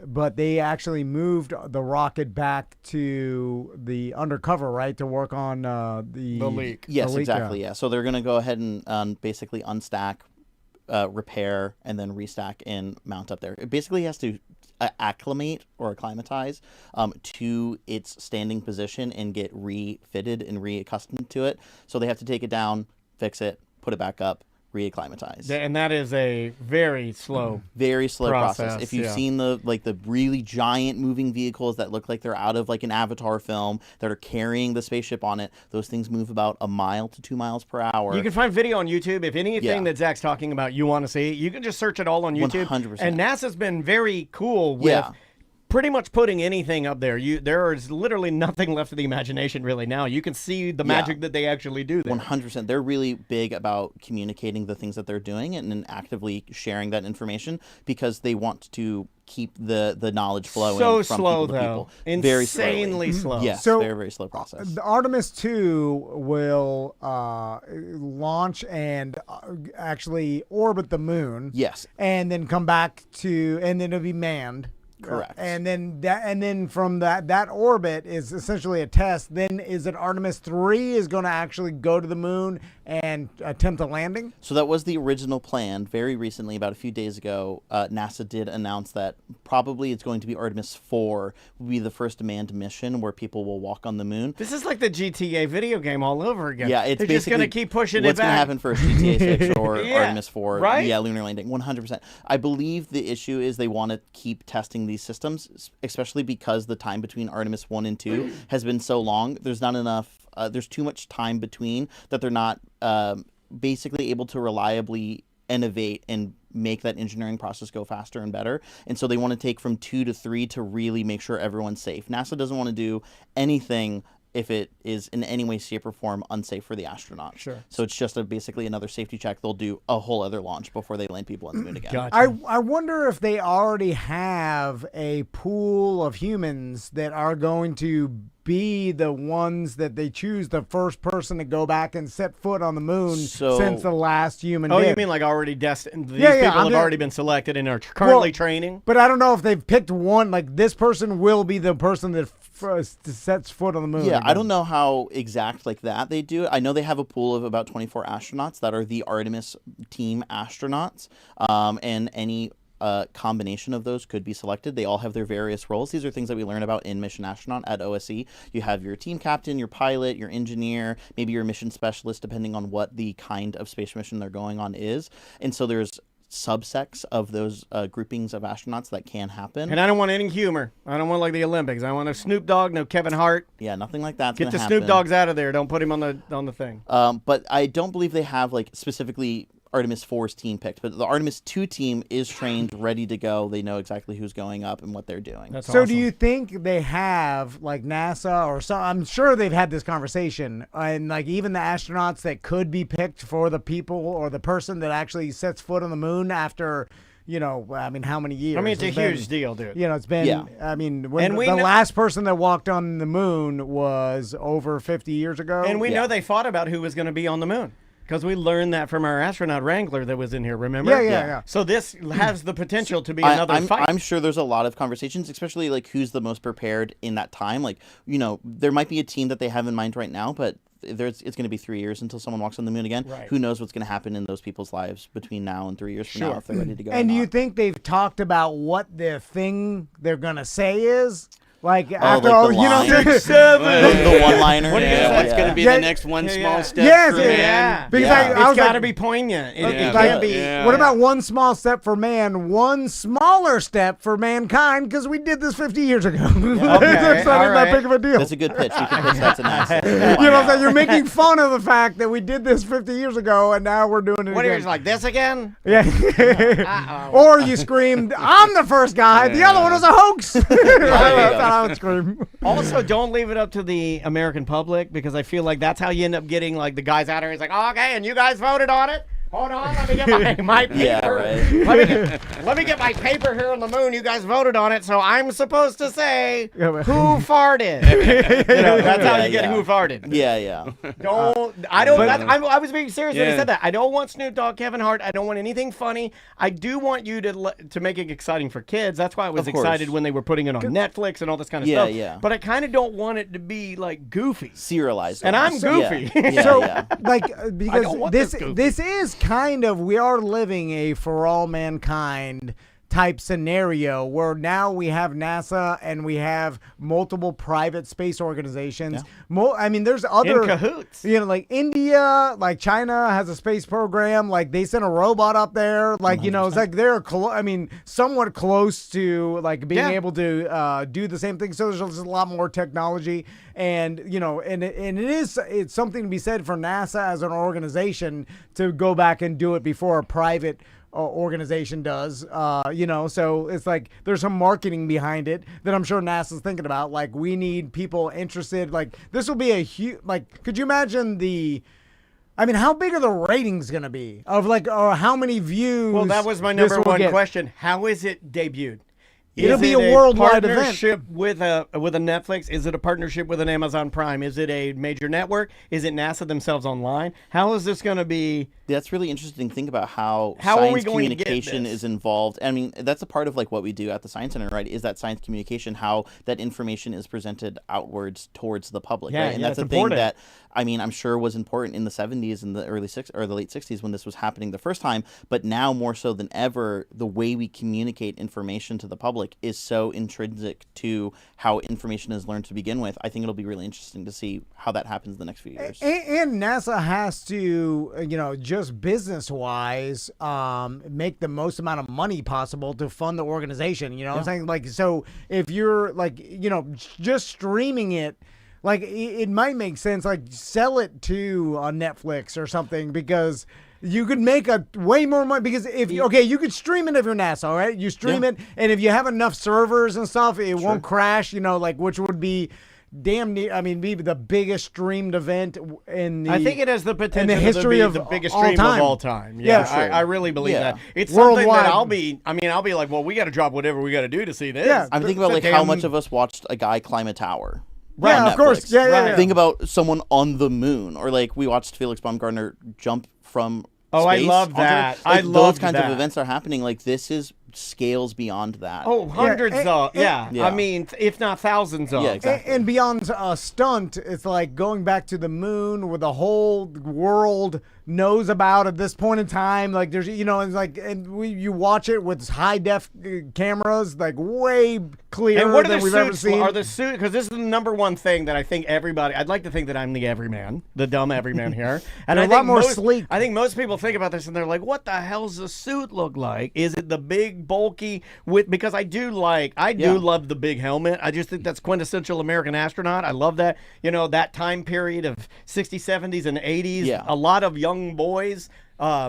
But they actually moved the rocket back to the undercover, right, to work on the leak. Yes, the leak, exactly. Yeah. So they're going to go ahead and basically unstack, repair, and then restack and mount up there. It basically has to acclimate or acclimatize to its standing position and get refitted and reaccustomed to it. So they have to take it down, fix it, put it back up, reacclimatize. And that is a very slow. Very slow process. If you've yeah. seen the really giant moving vehicles that look like they're out of like an Avatar film that are carrying the spaceship on it, those things move about 1 mile to 2 miles per hour. You can find video on YouTube. If anything Yeah. that Zach's talking about you want to see, you can just search it all on YouTube. 100%. And NASA's been very cool with Yeah. pretty much putting anything up there. There is literally nothing left of the imagination really now. You can see the magic that they actually do there. 100%. They're really big about communicating the things that they're doing and then actively sharing that information because they want to keep the knowledge flowing So from slow, people to though. people. Very slowly. Insanely slow. Yes, So, very, very slow process. The Artemis 2 will launch and actually orbit the moon. Yes. And then come back and then it'll be manned. Correct. And then from that orbit is essentially a test. Then is it Artemis 3 is going to actually go to the moon and attempt a landing? So that was the original plan. Very recently, about a few days ago, NASA did announce that probably it's going to be Artemis 4 will be the first manned mission where people will walk on the moon. This is like the GTA video game all over again. Yeah, it's They're just basically going to keep pushing it what's going to back. happen first, GTA 6 or Yeah, Artemis 4. right? Yeah, lunar landing, 100%. I believe the issue is they want to keep testing these systems, especially because the time between Artemis 1 and 2 has been so long. There's not enough, there's too much time between that they're not basically able to reliably innovate and make that engineering process go faster and better. And so they want to take from 2 to 3 to really make sure everyone's safe. NASA doesn't want to do anything if it is in any way, shape, or form unsafe for the astronauts. Sure. So it's just basically another safety check. They'll do a whole other launch before they land people on the moon again. Gotcha. I wonder if they already have a pool of humans that are going to be the ones that they choose the first person to go back and set foot on the moon since the last human Oh, did. you mean like already destined? These Yeah, people I'm have just- already been selected and are currently training? But I don't know if they've picked one. Like this person will be the person that sets foot on the moon. Yeah, again. I don't know how exact like that they do it. I know they have a pool of about 24 astronauts that are the Artemis team astronauts, and any combination of those could be selected. They all have their various roles. These are things that we learn about in Mission Astronaut at OSE. You have your team captain, your pilot, your engineer, maybe your mission specialist, depending on what the kind of space mission they're going on is. And so there's subsects of those groupings of astronauts that can happen. And I don't want any humor. I don't want like the Olympics. I want no Snoop Dogg, no Kevin Hart. Yeah, nothing like that's Get gonna the happen. Snoop Doggs out of there. Don't put him on the thing. But I don't believe they have like specifically Artemis 4's team picked, but the Artemis 2 team is trained, ready to go. They know exactly who's going up and what they're doing. That's So awesome. do you think they have like NASA or some? I'm sure they've had this conversation, and like even the astronauts that could be picked for the people or the person that actually sets foot on the moon after, I mean, how many years? I mean, it's a been- huge deal, dude. It's been. Yeah. I mean, And when we the know- last person that walked on the moon was over 50 years ago. And we Yeah. know they fought about who was going to be on the moon because we learned that from our astronaut wrangler that was in here. Remember? Yeah. So this has the potential to be another fight. I'm sure there's a lot of conversations, especially like who's the most prepared in that time. Like, there might be a team that they have in mind right now, but it's going to be 3 years until someone walks on the moon again. Right. Who knows what's going to happen in those people's lives between now and 3 years from now if they're ready to go. And or do you not. think they've talked about what the thing they're gonna say is? Like after like all, the you know, line. the the one-liner? What do you Yeah, say? what's going to be Yeah. the next one Yeah, small yeah. step Yes, for yeah. man? Because Yeah. I It's was got to like, be poignant. It Yeah. can't be. Yeah. what about one small step for man, one smaller step for mankind? Because we did this 50 years ago. That's not even all that right. big of a deal. That's a good pitch. You can pitch that to NASA. You know what I'm saying? You're making fun of the fact that we did this 50 years ago and now we're doing it What are again. you like this again? Yeah. Or you screamed, I'm the first guy. The other one was a hoax. That's how I would scream. Also, don't leave it up to the American public because I feel like that's how you end up getting like the guys out here. He's like, oh, okay, and you guys voted on it. Hold on, let me get my paper. Yeah, right. Let me get my paper here on the moon. You guys voted on it, so I'm supposed to say Yeah, but- who farted. That's how Yeah, you get yeah. who farted. Yeah. I don't. I was being serious when I Yeah. said that. I don't want Snoop Dogg, Kevin Hart. I don't want anything funny. I do want you to make it exciting for kids. That's why I was Of course. excited when they were putting it on Netflix and all this kind of Yeah, stuff. yeah. But I kind of don't want it to be like goofy. Serialized. And I'm almost. goofy. Yeah, So, yeah. like, because don't want this this goofy. this is kind of, we are living a for all mankind type scenario where now we have NASA and we have multiple private space organizations. I mean, there's other In cahoots. like India, like China has a space program. Like they sent a robot up there. Like it's like they're somewhat close to like being Yeah. able to do the same thing. So there's just a lot more technology, and it's something to be said for NASA as an organization to go back and do it before a private organization does. So it's like there's some marketing behind it that I'm sure NASA's thinking about. Like we need people interested. Like this will be a huge. Like, could you imagine how big are the ratings going to be of or how many views? Well, that was my this number will one get? question. How is it debuted? It'll be it a worldwide event. partnership with a Netflix? Is it a partnership with an Amazon Prime? Is it a major network? Is it NASA themselves online? How is this going to be? That's really interesting to think about how How are we science going to get communication this? is involved. I mean, that's a part of like what we do at the Science Center, right? Is that science communication, how that information is presented outwards towards the public, Yeah, right? And yeah, that's it's a thing important. that I mean, I'm sure was important in the 70s and the early or the late 60s when this was happening the first time, but now more so than ever, the way we communicate information to the public is so intrinsic to how information is learned to begin with. I think it'll be really interesting to see how that happens in the next few years. And NASA has to, just business-wise, make the most amount of money possible to fund the organization. You know what I'm saying? Like, so if you're like, just streaming it, like it might make sense, like sell it to Netflix or something, because you could make a way more money. Because if you could stream it if you're NASA, all right? You stream it, and if you have enough servers and stuff, it won't crash. Which would be damn near. I mean, be the biggest streamed event in the. I think it has the potential in the history to of be the biggest all stream time. of all time. Yeah, I really believe Yeah. that. It's something Worldwide. that I'll be like, well, we got to drop whatever we got to do to see this. Yeah. I'm thinking about It's like a how damn- much of us watched a guy climb a tower. Yeah, on of course. Netflix. Yeah. Think about someone on the moon, or like we watched Felix Baumgartner jump from. Oh, I space love onto that. Like, I those love kinds that. of events are happening. Like this is scales beyond that. Oh, hundreds of, Yeah. I mean, if not thousands of. Yeah, exactly. And beyond stunt, it's like going back to the moon, where the whole world knows about at this point in time. Like there's, it's like, you watch it with high def cameras, like way clearer And what are than the we've ever suits? seen. Are the suits? Because this is the number one thing that I think everybody. I'd like to think that I'm the everyman, the dumb everyman here. And You're I a lot think more sleek. I think most people think about this and they're like, "What the hell's the suit look like? Is it the big bulky with?" Because I do love the big helmet. I just think that's quintessential American astronaut. I love that. That time period of 60s, 70s, and 80s. Yeah. A lot of young boys.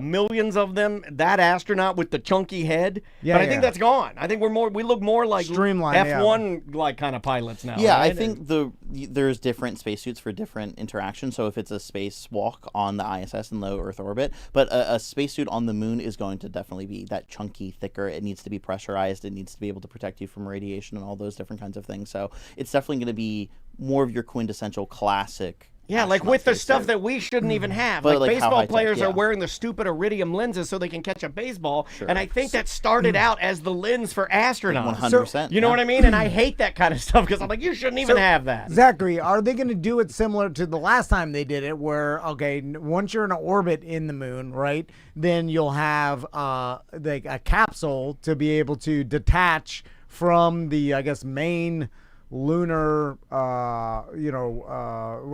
Millions of them. That astronaut with the chunky head. Yeah, but I think yeah. that's gone. I think we look more like Streamlined, yeah. F1 like kind of pilots now. Yeah, I right? think there's different spacesuits for different interactions. So if it's a spacewalk on the ISS in low Earth orbit, but a spacesuit on the moon is going to definitely be that chunky, thicker. It needs to be pressurized. It needs to be able to protect you from radiation and all those different kinds of things. So it's definitely going to be more of your quintessential classic. Yeah, like astronaut with the spacesuit. stuff that we shouldn't even have. But, Like like, how baseball high-tech, players yeah. are wearing the stupid iridium lenses so they can catch a baseball. Sure. And I think that started out as the lens for astronauts. 100%. You know what I mean? And I hate that kind of stuff because I'm like, you shouldn't even have that. Zachary, are they going to do it similar to the last time they did it, where once you're in an orbit in the moon, right, then you'll have like a capsule to be able to detach from the, I guess, main lunar, what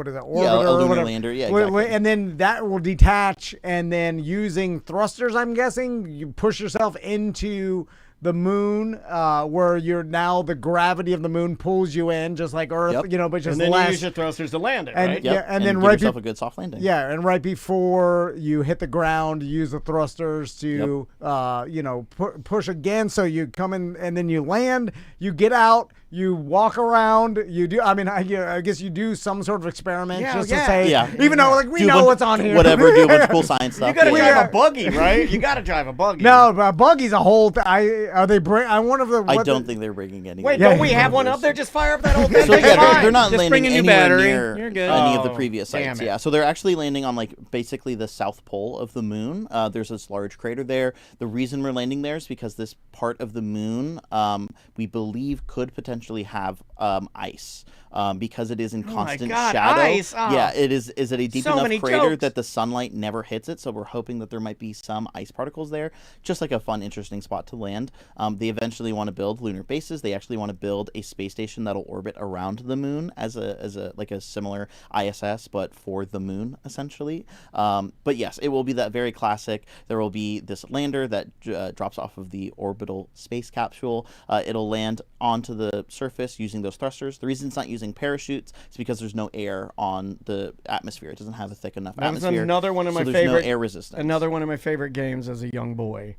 is it, orbiter? Yeah, a or lunar whatever. lander, yeah, exactly. And then that will detach, and then using thrusters, I'm guessing, you push yourself into the moon, where you're now the gravity of the moon pulls you in, just like Earth, Yep. but just And then less. you use your thrusters to land it, And- right? Yep. Yeah, and then give right yourself bef- a good soft landing. Yeah, and right before you hit the ground, you use the thrusters to, push again. So you come in, and then you land. You get out. You walk around. You do. I mean, I guess you do some sort of experiment Yeah, just yeah. to say, Yeah. even though like we Do a know bunch- what's on here. Whatever, do a bunch of cool science stuff. You got to yeah. drive a buggy, right? You got to drive a buggy. No, but buggy's a whole. Are they bring? I wonder if the. I what don't the- think they're bringing any. Wait, Yeah. don't we have one up there? Just fire up that old thing. So It's yeah, fine. they're not Just landing bring a new anywhere battery. near You're good. any of the Oh, previous damn sites. it. Yeah, so they're actually landing on like basically the south pole of the moon. There's this large crater there. The reason we're landing there is because this part of the moon, we believe, could potentially have ice. Because it is in constant God, shadow. ice! Oh. Yeah, it is. Is it a deep So enough many crater jokes. that the sunlight never hits it? So we're hoping that there might be some ice particles there. Just like a fun, interesting spot to land. They eventually want to build lunar bases. They actually want to build a space station that'll orbit around the moon as a like a similar ISS, but for the moon essentially. But yes, it will be that very classic. There will be this lander that drops off of the orbital space capsule. It'll land onto the surface using those thrusters. The reason it's not using parachutes is because there's no air on the atmosphere. It doesn't have a thick enough That was atmosphere. another one of my so favorite. there's no air resistance. Another one of my favorite games as a young boy,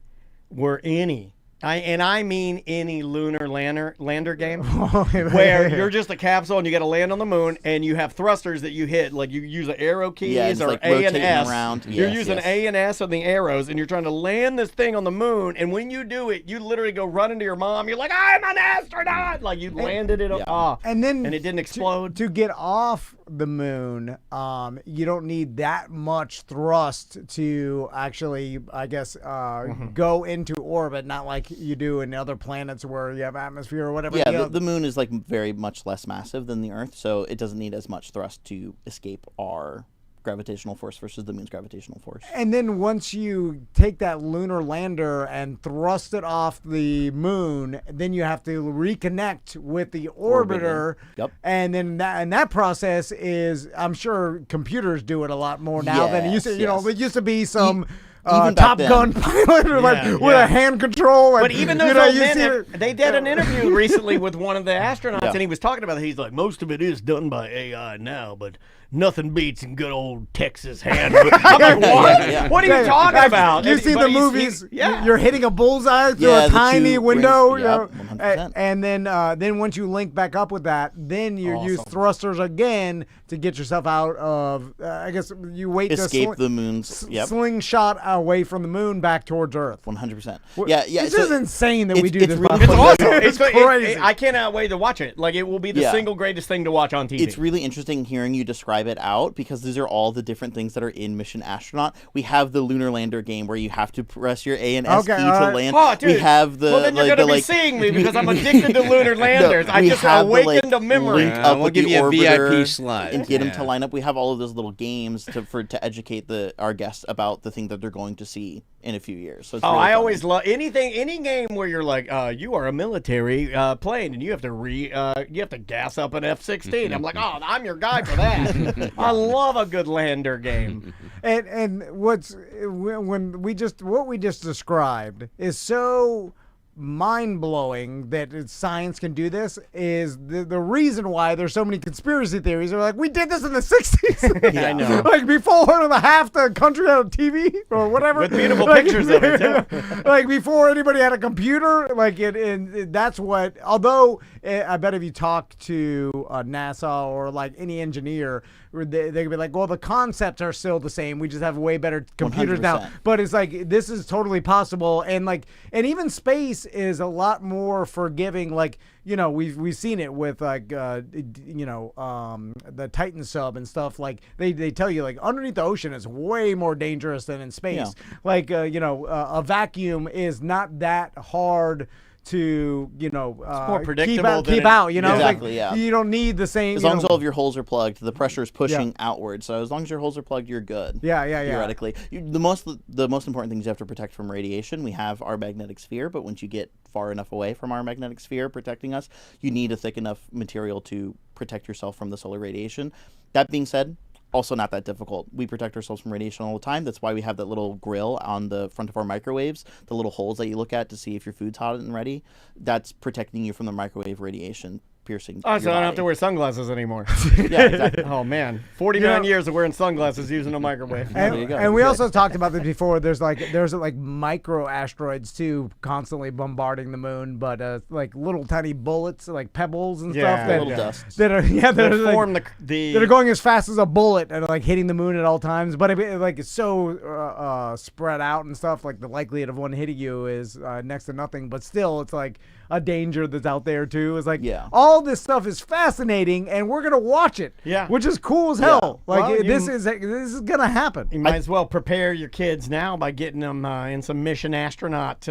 were any I mean any lunar lander game where you're just a capsule and you got to land on the moon and you have thrusters that you hit, like you use the arrow keys or like A and rotating S. around. You're Yes, using yes. A and S on the arrows and you're trying to land this thing on the moon. And when you do it, you literally go run into your mom. You're like, I'm an astronaut. Like you landed it. And then and it didn't explode. To get off the moon, you don't need that much thrust to actually, I guess, go into orbit. Not like you do in other planets where you have atmosphere or whatever. Yeah, the moon is like very much less massive than the Earth, so it doesn't need as much thrust to escape our gravitational force versus the moon's gravitational force. And then once you take that lunar lander and thrust it off the moon, then you have to reconnect with the orbiter. Yep. And then that process is, I'm sure computers do it a lot more now than it used to. You know, it used to be some even back Top then. Gun pilot with a hand control. And, But even those you know, old you men, see it- they did an interview recently with one of the astronauts, Yeah. and he was talking about it. He's like, most of it is done by AI now, but nothing beats in good old Texas hand. I'm like, what? Yeah. What are you talking about? You And- see but the he's- movies. yeah. You're hitting a bullseye through Yeah, a the tiny two window. rings, You know, yep, 100%. and then once you link back up with that, then you use thrusters again to get yourself out of. I guess you wait Escape to the moon's. Yep. slingshot away from the moon back towards Earth. 100%. Yeah, yeah. This so is insane that we it's- do it's this. really by It's the way. awesome. It's It- crazy. I cannot wait to watch it. Like, it will be the Yeah. single greatest thing to watch on TV. It's really interesting hearing you describe it out because these are all the different things that are in Mission Astronaut. We have the Lunar Lander game where you have to press your A and S key Okay, to all right. land. Oh, dude. We have the well, then you're like, going to the, be like, seeing me because I'm addicted to lunar landers. I we just have the, awakened like, a memory. link up we'll with give the you a orbiter VIP slot. and get them Yeah. to line up. We have all of those little games to educate our guests about the thing that they're going to see in a few years. So it's Oh, really I fun. always love any game where you're like, you are a military plane and you have to gas up an F-16. I'm like, oh, I'm your guy for that. I love a good lander game. And what we just described is so mind-blowing that science can do this is the reason why there's so many conspiracy theories are like, we did this in the 60s. I know. Like before half the country had a TV or whatever. With beautiful pictures of it, too. Like before anybody had a computer, that's what, although I bet if you talk to NASA or like any engineer, they could be like, well, the concepts are still the same. We just have way better computers now. 100%. But it's like, this is totally possible. And even space is a lot more forgiving. Like, you know, we've seen it with like, the Titan sub and stuff. Like they tell you like underneath the ocean is way more dangerous than in space. Yeah. Like, a vacuum is not that hard to, more predictable keep than out, you know, Exactly, like yeah. you don't need the same, As long as all of your holes are plugged, the pressure is pushing outward. So as long as your holes are plugged, you're good. Yeah. Theoretically, the most important things you have to protect from radiation. We have our magnetic sphere, but once you get far enough away from our magnetic sphere protecting us, you need a thick enough material to protect yourself from the solar radiation. That being said, also not that difficult. We protect ourselves from radiation all the time. That's why we have that little grill on the front of our microwaves, the little holes that you look at to see if your food's hot and ready. That's protecting you from the microwave radiation piercing. Oh, so I your don't have to body. wear sunglasses anymore. Yeah, exactly. Oh, man. 49 years of wearing sunglasses using a microwave. There you go. And we Good. also talked about this before. There's like micro asteroids too, constantly bombarding the moon, but like little tiny bullets, like pebbles and Yeah, stuff that little dust. that are That like, form that the are going as fast as a bullet and like hitting the moon at all times. But it's so spread out and stuff. Like the likelihood of one hitting you is next to nothing. But still, it's like a danger that's out there too. It's like all this stuff is fascinating, and we're gonna watch it. Yeah. which is cool as hell. Like Well, this is gonna happen. You might as well prepare your kids now by getting them in some mission astronaut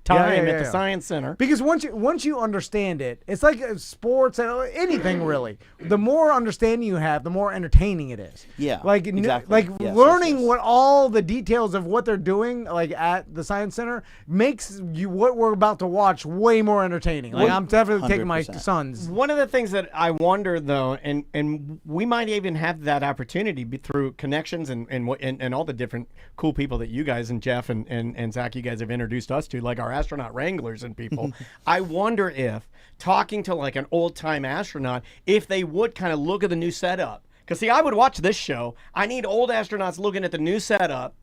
time at the Science Center. Because once you understand it, it's like sports and anything really. The more understanding you have, the more entertaining it is. Yeah, like exactly. Yes, learning yes. what all the details of what they're doing, like at the Science Center, makes what we're about to watch way more entertaining. Like I'm definitely taking my 100%. sons. One of the things that I wonder though, and we might even have that opportunity through connections and all the different cool people that you guys and Jeff and Zach, you guys have introduced us to, like our astronaut wranglers and people. I wonder if talking to like an old time astronaut, if they would kind of look at the new setup. Because see, I would watch this show. I need old astronauts looking at the new setup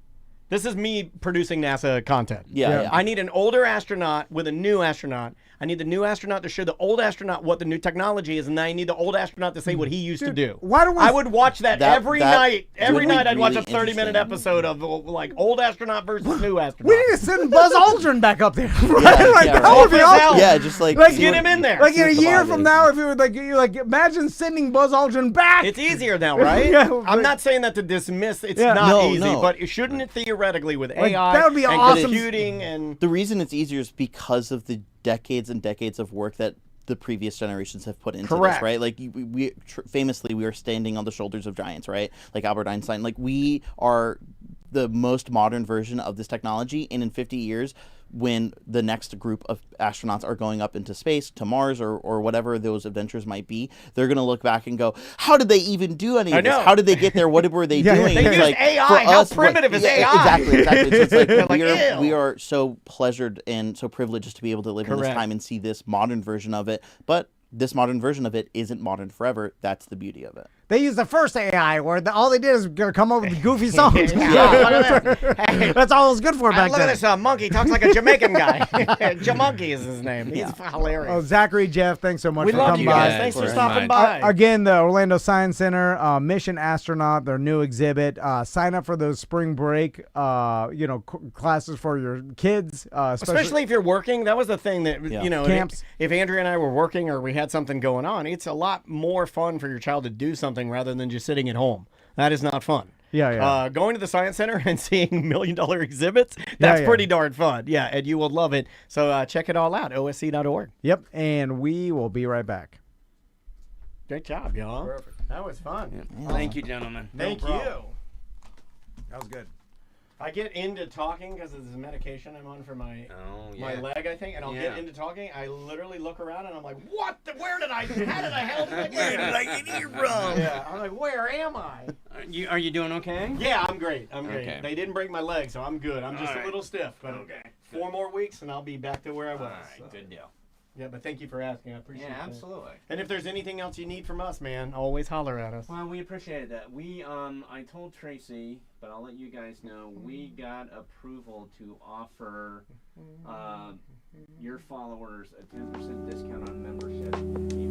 This is me producing NASA content. Yeah. I need an older astronaut with a new astronaut. I need the new astronaut to show the old astronaut what the new technology is, and then I need the old astronaut to say what he used to do. why don't we- I would watch that every night. Every would be night I'd watch a really 30-minute interesting. episode of like old astronaut versus new astronaut. We need to send Buzz Aldrin back up there. Right? Yeah, Like, yeah, that would be right. awesome. Yeah, just like Like, see Get what- him in there. Like in a See what the year vibe from is. now, if it would you imagine sending Buzz Aldrin back. It's easier now, right? Yeah, but- I'm not saying that to dismiss. It's Yeah. not No, easy, no. but shouldn't it theoretically with Like, AI that would be and awesome. computing and The reason it's easier is because of the decades and decades of work that the previous generations have put into Correct. this, right? Like famously, we are standing on the shoulders of giants, right? Like Albert Einstein. Like we are the most modern version of this technology, and in 50 years, when the next group of astronauts are going up into space to Mars or whatever those adventures might be, they're going to look back and go, how did they even do any I of this? know. How did they get there? What were they Yeah, doing? They It's used like, AI. for How us, primitive is AI? Exactly. So it's like, Like, we ew. are so pleasured and so privileged to be able to live in this Correct. time and see this modern version of it. But this modern version of it isn't modern forever. That's the beauty of it. They used the first AI where all they did is come up with goofy songs. Look at this. Hey, That's all it was good for back look then. at this monkey talks like a Jamaican guy. Jamonkey is his name. He's hilarious. Oh, Zachary, Jeff, thanks so much We for love coming you by. guys. Thanks for very stopping much. by. Again, the Orlando Science Center, Mission Astronaut, their new exhibit. Sign up for those spring break, classes for your kids, Especially if you're working. That was the thing that, Yeah. you know, Camps. if Andrea and I were working or we had something going on, it's a lot more fun for your child to do something rather than just sitting at home. That is not fun. Yeah. Going to the Science Center and seeing $1 million exhibits, that's yeah. pretty darn fun. Yeah, and you will love it. So check it all out, osc.org. Yep, and we will be right back. Great job, y'all. Perfect. That was fun. Thank you, gentlemen. Thank you. problem. That was good. I get into talking because of this medication I'm on for my my yeah. leg, I think, and I'll Yeah. get into talking. I literally look around and I'm like, "What? Where did I? How did I hell did I get here from?" Yeah, I'm like, "Where am I?" Are you doing okay? Yeah, I'm great. I'm great. Okay. They didn't break my leg, so I'm good. I'm just All a right. little stiff, but Okay. 4 more weeks and I'll be back to where I was. All right, so. good deal. Yeah, but thank you for asking. I appreciate Yeah, that. absolutely. And if there's anything else you need from us, man, always holler at us. Well, we appreciate that. We I told Tracy, but I'll let you guys know, we got approval to offer your followers a 10% discount on membership